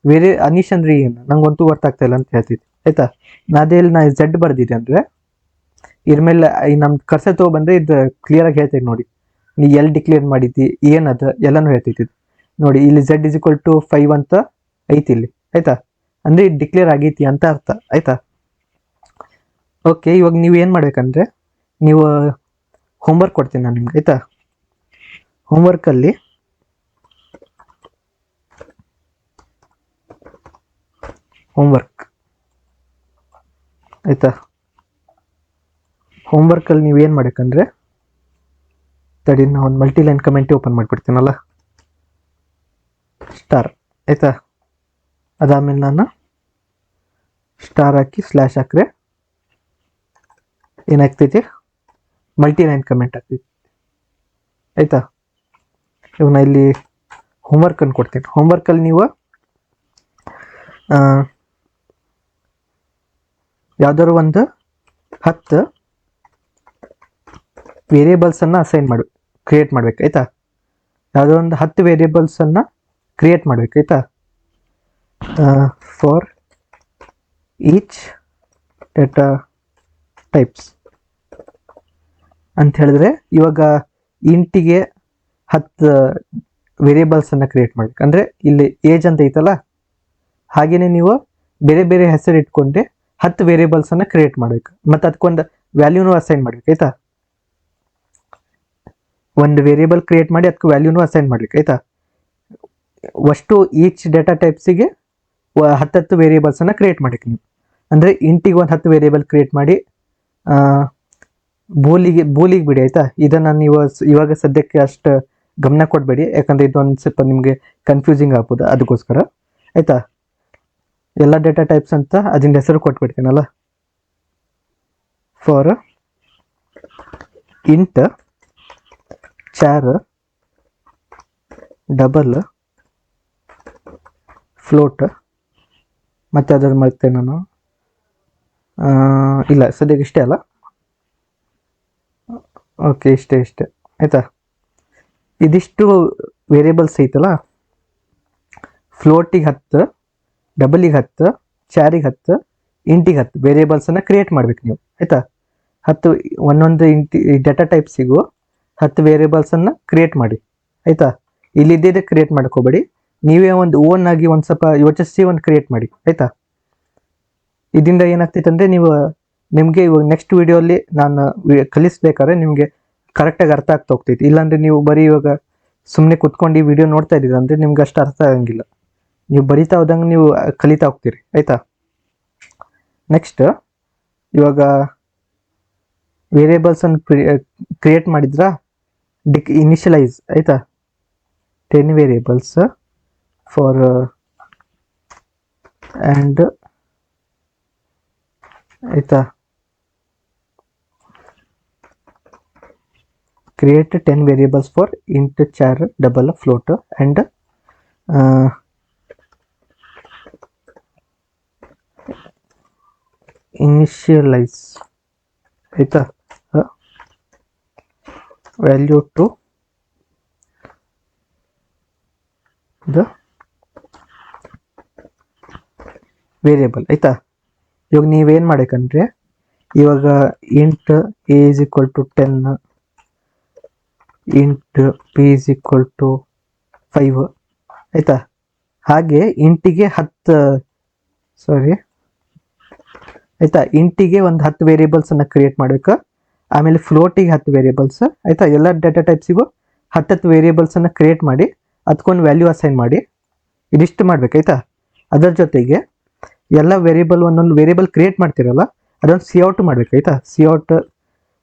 ಅನೀಶ್ ಅಂದ್ರೆ ಏನು, ನಂಗೆ ಅಂತೂ ಗೊತ್ತಾಗ್ತಾ ಇಲ್ಲ ಅಂತ ಹೇಳ್ತೈತಿ, ಆಯ್ತಾ. ಅದೇ ಇಲ್ಲಿ ನಾ ಝೆಡ್ ಬರ್ದಿದೆ ಅಂದ್ರೆ ಇದ್ರ ಮೇಲೆ ನಮ್ ಕರ್ಸರ್ ತಗೊಬಂದ್ರೆ ಇದು ಕ್ಲಿಯರ್ ಆಗಿ ಹೇಳ್ತೈತಿ ನೋಡಿ, ನೀ ಎಲ್ಲಿ ಡಿಕ್ಲೇರ್ ಮಾಡಿದ್ದಿ ಏನದ ಎಲ್ಲಾನು ಹೇಳ್ತೈತಿ ನೋಡಿ. ಇಲ್ಲಿ Z=5 ಅಂತ ಐತಿ ಇಲ್ಲಿ, ಆಯ್ತಾ. ಅಂದ್ರೆ ಇದು ಡಿಕ್ಲೇರ್ ಆಗೈತಿ ಅಂತ ಅರ್ಥ, ಆಯ್ತಾ. ಓಕೆ, ಇವಾಗ ನೀವು ಏನು ಮಾಡ್ಬೇಕಂದ್ರೆ ನೀವು ಹೋಮ್ವರ್ಕ್ ಕೊಡ್ತೀನಿ ನಾನು ನಿಮ್ಗೆ, ಆಯ್ತಾ. ಹೋಮ್ವರ್ಕಲ್ಲಿ ಆಯ್ತಾ, ಹೋಮ್ವರ್ಕಲ್ಲಿ ನೀವು ಏನು ಮಾಡ್ಬೇಕಂದ್ರೆ ತಡಿ, ನಾ ಒಂದು ಮಲ್ಟಿಲೈನ್ ಕಮೆಂಟ್ ಓಪನ್ ಮಾಡಿಬಿಡ್ತೀನಲ್ಲ, ಸ್ಟಾರ್, ಆಯ್ತಾ. ಅದಾದಮೇಲೆ ನಾನು ಸ್ಟಾರ್ ಹಾಕಿ ಸ್ಲ್ಯಾಶ್ ಹಾಕ್ರೆ ಏನಾಗ್ತೈತಿ, ಮಲ್ಟಿಲೈನ್ ಕಮೆಂಟ್ ಆಗ್ತೈತಿ, ಆಯ್ತಾ. ಇವಾಗ ನಾ ಇಲ್ಲಿ ಹೋಮ್ವರ್ಕ್ ಅನ್ನು ಕೊಡ್ತೀನಿ. ಹೋಮ್ವರ್ಕಲ್ಲಿ ನೀವು ಯಾವ್ದಾದ್ರು ಒಂದು 10 ವೇರಿಯೇಬಲ್ಸನ್ನು ಕ್ರಿಯೇಟ್ ಮಾಡ್ಬೇಕು, ಆಯ್ತಾ. ಯಾವುದೋ ಒಂದು 10 ವೇರಿಯೇಬಲ್ಸನ್ನು ಕ್ರಿಯೇಟ್ ಮಾಡ್ಬೇಕು, ಆಯ್ತಾ. ಫಾರ್ ಈಚ್ ಡೇಟಾ ಟೈಪ್ಸ್ ಅಂತ ಹೇಳಿದ್ರೆ ಇವಾಗ ಇಂಟಿಗೆ 10 ವೇರಿಯೇಬಲ್ಸನ್ನು ಕ್ರಿಯೇಟ್ ಮಾಡ್ಬೇಕು. ಅಂದರೆ ಇಲ್ಲಿ ಏಜ್ ಅಂತ ಐತಲ್ಲ, ಹಾಗೆಯೇ ನೀವು ಬೇರೆ ಬೇರೆ ಹೆಸರು ಇಟ್ಕೊಂಡ್ರೆ 10 ವೇರಿಯೇಬಲ್ಸನ್ನು ಕ್ರಿಯೇಟ್ ಮಾಡ್ಬೇಕು, ಮತ್ತು ಅದಕ್ಕೊಂದು ವ್ಯಾಲ್ಯೂನು ಅಸೈನ್ ಮಾಡ್ಬೇಕು, ಆಯ್ತಾ. ಒಂದು ವೇರಿಯೇಬಲ್ ಕ್ರಿಯೇಟ್ ಮಾಡಿ ಅದಕ್ಕೆ ವ್ಯಾಲ್ಯೂನು ಅಸೈನ್ ಮಾಡ್ಬೇಕು, ಆಯ್ತಾ. ಅಷ್ಟು ಈಚ್ ಡೇಟಾ ಟೈಪ್ಸಿಗೆ 10 ವೇರಿಯೇಬಲ್ಸನ್ನು ಕ್ರಿಯೇಟ್ ಮಾಡಬೇಕು ನೀವು. ಅಂದರೆ ಇಂಟಿಗೆ ಒಂದು 10 ವೇರಿಯೇಬಲ್ ಕ್ರಿಯೇಟ್ ಮಾಡಿ, ಬೂಲಿಗೆ ಬಿಡಿ, ಆಯ್ತಾ. ಇದನ್ನು ನೀವು ಇವಾಗ ಸದ್ಯಕ್ಕೆ ಅಷ್ಟು ಗಮನ ಕೊಡಬೇಡಿ, ಯಾಕಂದರೆ ಇದೊಂದು ಸ್ವಲ್ಪ ನಿಮಗೆ ಕನ್ಫ್ಯೂಸಿಂಗ್ ಆಗ್ಬೋದು, ಅದಕ್ಕೋಸ್ಕರ, ಆಯ್ತಾ. ಎಲ್ಲ ಡೇಟಾ ಟೈಪ್ಸ್ ಅಂತ ಅದ್ರ ಹೆಸರು ಕೊಟ್ಬಿಡ್ತೀನಲ್ಲ. For int char double float, ಮತ್ತೆ ಅದ್ರ ಮಾಡ್ತೇನೆ ನಾನು, ಇಲ್ಲ ಸದ್ಯಕ್ಕೆ ಇಷ್ಟೇ ಅಲ್ಲ, ಓಕೆ ಇಷ್ಟೇ ಆಯ್ತಾ. ಇದಿಷ್ಟು ವೇರಿಯೇಬಲ್ಸ್ ಐತಲ್ಲ, ಫ್ಲೋಟಿಗೆ 10, ಡಬಲಿಗೆ 10, ಚಾರಿಗೆ 10, ಇಂಟಿಗೆ 10 ವೇರಿಯೇಬಲ್ಸನ್ನು ಕ್ರಿಯೇಟ್ ಮಾಡ್ಬೇಕು ನೀವು, ಆಯ್ತಾ. 10 ಒಂದೊಂದು ಡೇಟಾ ಟೈಪ್ಸಿಗೂ 10 ವೇರಿಯೇಬಲ್ಸನ್ನು ಕ್ರಿಯೇಟ್ ಮಾಡಿ, ಆಯ್ತಾ. ಇಲ್ಲಿದ್ದೇ ಕ್ರಿಯೇಟ್ ಮಾಡ್ಕೋಬೇಡಿ, ನೀವೇ ಒಂದು ಓನ್ ಆಗಿ ಒಂದು ಸ್ವಲ್ಪ ಯೋಚಿಸಿ ಒಂದು ಕ್ರಿಯೇಟ್ ಮಾಡಿ, ಆಯ್ತಾ. ಇದರಿಂದ ಏನಾಗ್ತೈತೆ ಅಂದರೆ ನಿಮಗೆ ಇವಾಗ ನೆಕ್ಸ್ಟ್ ವಿಡಿಯೋಲ್ಲಿ ನಾನು ಕಲಿಸ್ಬೇಕಾದ್ರೆ ನಿಮಗೆ ಕರೆಕ್ಟಾಗಿ ಅರ್ಥ ಆಗ್ತಾ ಹೋಗ್ತೈತಿ. ಇಲ್ಲಾಂದರೆ ನೀವು ಬರೀ ಇವಾಗ ಸುಮ್ಮನೆ ಕುತ್ಕೊಂಡು ಈ ವಿಡಿಯೋ ನೋಡ್ತಾ ಇದ್ದೀರ ಅಂದರೆ ನಿಮ್ಗೆ ಅಷ್ಟು ಅರ್ಥ ಆಗಂಗಿಲ್ಲ. ನೀವು ಬರಿತಾ ಹೋದಂಗೆ ನೀವು ಕಲಿತಾ ಹೋಗ್ತೀರಿ, ಆಯ್ತಾ. ನೆಕ್ಸ್ಟ್ ಇವಾಗ ವೇರಿಯೇಬಲ್ಸನ್ನು ಕ್ರಿಯೇಟ್ ಮಾಡಿದ್ರ ಇನಿಷಿಯಲೈಸ್, ಆಯ್ತಾ. 10 ವೇರಿಯೇಬಲ್ಸ್ ಫಾರ್ ಆ್ಯಂಡ್, ಆಯ್ತಾ. Create 10 variables for int char double float and initialize, ಆಯ್ತಾ. ವ್ಯಾಲ್ಯೂ ಟು ದ ವೇರಿಯೇಬಲ್, ಆಯ್ತಾ. ಇವಾಗ ನೀವೇನು ಮಾಡಬೇಕಂದ್ರೆ ಇವಾಗ int a is equal to 10, int p is equal to 5, ಆಯ್ತಾ. ಹಾಗೆ ಇಂಟಿಗೆ 10 ಆಯ್ತಾ, ಇಂಟಿಗೆ ಒಂದು 10 ವೇರಿಯೇಬಲ್ಸನ್ನು ಕ್ರಿಯೇಟ್ ಮಾಡಬೇಕು. ಆಮೇಲೆ ಫ್ಲೋಟಿಗೆ 10 ವೇರಿಯೇಬಲ್ಸ್, ಆಯ್ತಾ. ಎಲ್ಲ ಡೇಟಾ ಟೈಪ್ಸಿಗೂ 10 ವೇರಿಯೇಬಲ್ಸನ್ನು ಕ್ರಿಯೇಟ್ ಮಾಡಿ ಅದಕ್ಕೊಂದು ವ್ಯಾಲ್ಯೂ ಅಸೈನ್ ಮಾಡಿ, ಇದಿಷ್ಟು ಮಾಡ್ಬೇಕು, ಆಯ್ತಾ. ಅದರ ಜೊತೆಗೆ ಎಲ್ಲ ಒಂದೊಂದು ವೇರಿಯೇಬಲ್ ಕ್ರಿಯೇಟ್ ಮಾಡ್ತಿರಲ್ಲ ಅದೊಂದು ಸಿ ಔಟ್ ಮಾಡ್ಬೇಕು, ಆಯ್ತಾ. ಸಿ ಔಟ್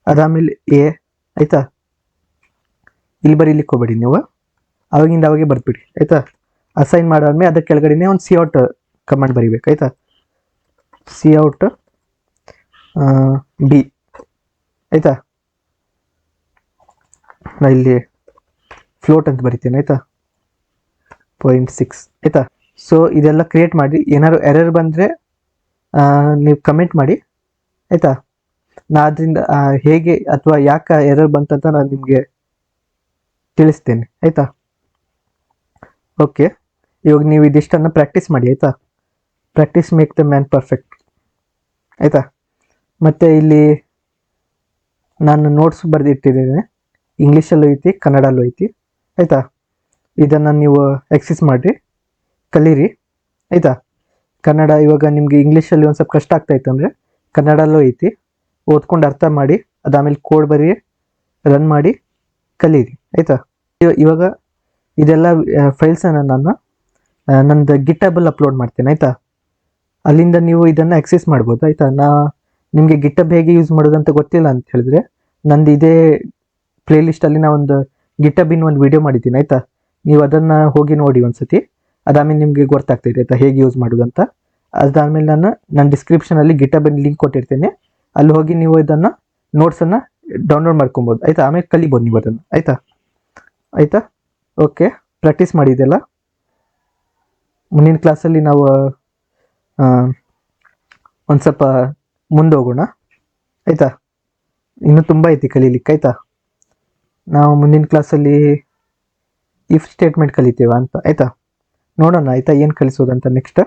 ಅದಾದಮೇಲೆ ಎ, ಆಯ್ತಾ. ಇಲ್ಲಿ ಬರೀಲಿಕ್ಕೆ ಹೋಗ್ಬೇಡಿ ನೀವು, ಅವಾಗಿಂದ ಅವಾಗೆ ಬರ್ಬಿಡಿ, ಆಯ್ತಾ. ಅಸೈನ್ ಮಾಡಾದ್ಮೇಲೆ ಅದಕ್ಕೆ ಕೆಳಗಡೆನೆ ಒಂದು ಸಿ ಔಟ್ ಕಮಾಂಡ್ ಬರೀಬೇಕು, ಆಯ್ತಾ. ಸಿ ಔಟ್ ಬಿ ಆಯಿತಾ. ನಾ ಇಲ್ಲಿ ಫ್ಲೋಟ್ ಅಂತ ಬರಿತೀನಿ ಆಯಿತಾ, 0.6 ಆಯಿತಾ. ಸೊ ಇದೆಲ್ಲ ಕ್ರಿಯೇಟ್ ಮಾಡಿ, ಏನಾದ್ರು ಎರರ್ ಬಂದರೆ ನೀವು ಕಮೆಂಟ್ ಮಾಡಿ ಆಯಿತಾ. ನಾ ಅದರಿಂದ ಹೇಗೆ ಅಥವಾ ಯಾಕೆ ಎರರ್ ಬಂತಂತ ನಾನು ನಿಮಗೆ ತಿಳಿಸ್ತೇನೆ ಆಯಿತಾ. ಓಕೆ, ಇವಾಗ ನೀವು ಇದಿಷ್ಟನ್ನು ಪ್ರಾಕ್ಟೀಸ್ ಮಾಡಿ ಆಯಿತಾ. Practice make the man perfect ಆಯಿತಾ. ಮತ್ತು ಇಲ್ಲಿ ನಾನು ನೋಟ್ಸ್ ಬರೆದಿಟ್ಟಿದ್ದೇನೆ, ಇಂಗ್ಲೀಷಲ್ಲೂ ಐತಿ ಕನ್ನಡಲ್ಲೂ ಐತಿ ಆಯಿತಾ. ಇದನ್ನು ನೀವು ಎಕ್ಸಸ್ ಮಾಡಿರಿ, ಕಲೀರಿ ಆಯಿತಾ. ಕನ್ನಡ ಇವಾಗ ನಿಮಗೆ ಇಂಗ್ಲೀಷಲ್ಲಿ ಒಂದು ಸ್ವಲ್ಪ ಕಷ್ಟ ಆಗ್ತಾಯಿತ್ತು ಅಂದರೆ ಕನ್ನಡಲ್ಲೂ ಐತಿ, ಓದ್ಕೊಂಡು ಅರ್ಥ ಮಾಡಿ ಅದಾದಮೇಲೆ ಕೋಡ್ ಬರೀ, ರನ್ ಮಾಡಿ ಕಲೀರಿ ಆಯಿತಾ. ಇವಾಗ ಇದೆಲ್ಲ ಫೈಲ್ಸನ್ನು ನಾನು ನಂದು ಗಿಟಬಲ್ಲಿ ಅಪ್ಲೋಡ್ ಮಾಡ್ತೇನೆ ಆಯಿತಾ. ಅಲ್ಲಿಂದ ನೀವು ಇದನ್ನು ಆಕ್ಸೆಸ್ ಮಾಡ್ಬೋದು ಆಯಿತಾ. ನಿಮಗೆ ಗಿಟಬ್ ಹೇಗೆ ಯೂಸ್ ಮಾಡೋದು ಅಂತ ಗೊತ್ತಿಲ್ಲ ಅಂತ ಹೇಳಿದ್ರೆ, ನಂದು ಇದೇ ಪ್ಲೇಲಿಸ್ಟಲ್ಲಿ ನಾ ಒಂದು ಗಿಟಬಿನ ಒಂದು ವಿಡಿಯೋ ಮಾಡಿದ್ದೀನಿ ಆಯಿತಾ. ನೀವು ಅದನ್ನು ಹೋಗಿ ನೋಡಿ ಒಂದು ಸತಿ, ಅದಾದಮೇಲೆ ನಿಮಗೆ ಗೊತ್ತಾಗ್ತೈತೆ ಆಯಿತಾ ಹೇಗೆ ಯೂಸ್ ಮಾಡೋದು ಅಂತ. ಅದಾದಮೇಲೆ ನಾನು ಡಿಸ್ಕ್ರಿಪ್ಷನಲ್ಲಿ ಗಿಟಬಿನ ಲಿಂಕ್ ಕೊಟ್ಟಿರ್ತೇನೆ, ಅಲ್ಲಿ ಹೋಗಿ ನೀವು ಇದನ್ನು ನೋಟ್ಸನ್ನು ಡೌನ್ಲೋಡ್ ಮಾಡ್ಕೊಬೋದು ಆಯಿತಾ. ಆಮೇಲೆ ಕಲಿಬೋದು ನೀವು ಅದನ್ನು ಆಯಿತಾ. ಆಯಿತಾ, ಓಕೆ, ಪ್ರಾಕ್ಟೀಸ್ ಮಾಡಿದ್ದೆಲ್ಲ. ಮುಂದಿನ ಕ್ಲಾಸಲ್ಲಿ ನಾವು ಒಂದು ಸ್ವಲ್ಪ ಮುಂದೆ ಹೋಗೋಣ ಆಯಿತಾ. ಇನ್ನೂ ತುಂಬ ಐತಿ ಕಲೀಲಿಕ್ಕೆ ಆಯಿತಾ. ನಾವು ಮುಂದಿನ ಕ್ಲಾಸಲ್ಲಿ ಇಫ್ ಸ್ಟೇಟ್ಮೆಂಟ್ ಕಲಿತೇವೆ ಅಂತ ಆಯಿತಾ. ನೋಡೋಣ ಆಯಿತಾ ಏನು ಕಲಿಸೋದಂತ ನೆಕ್ಸ್ಟ್.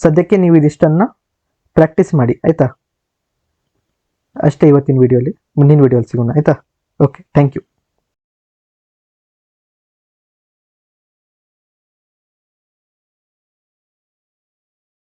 ಸದ್ಯಕ್ಕೆ ನೀವು ಇದಿಷ್ಟನ್ನು ಪ್ರಾಕ್ಟೀಸ್ ಮಾಡಿ ಆಯಿತಾ. ಅಷ್ಟೇ ಇವತ್ತಿನ ವೀಡಿಯೋಲಿ, ಮುಂದಿನ ವೀಡಿಯೋಲಿ ಸಿಗೋಣ ಆಯಿತಾ. Okay, thank you.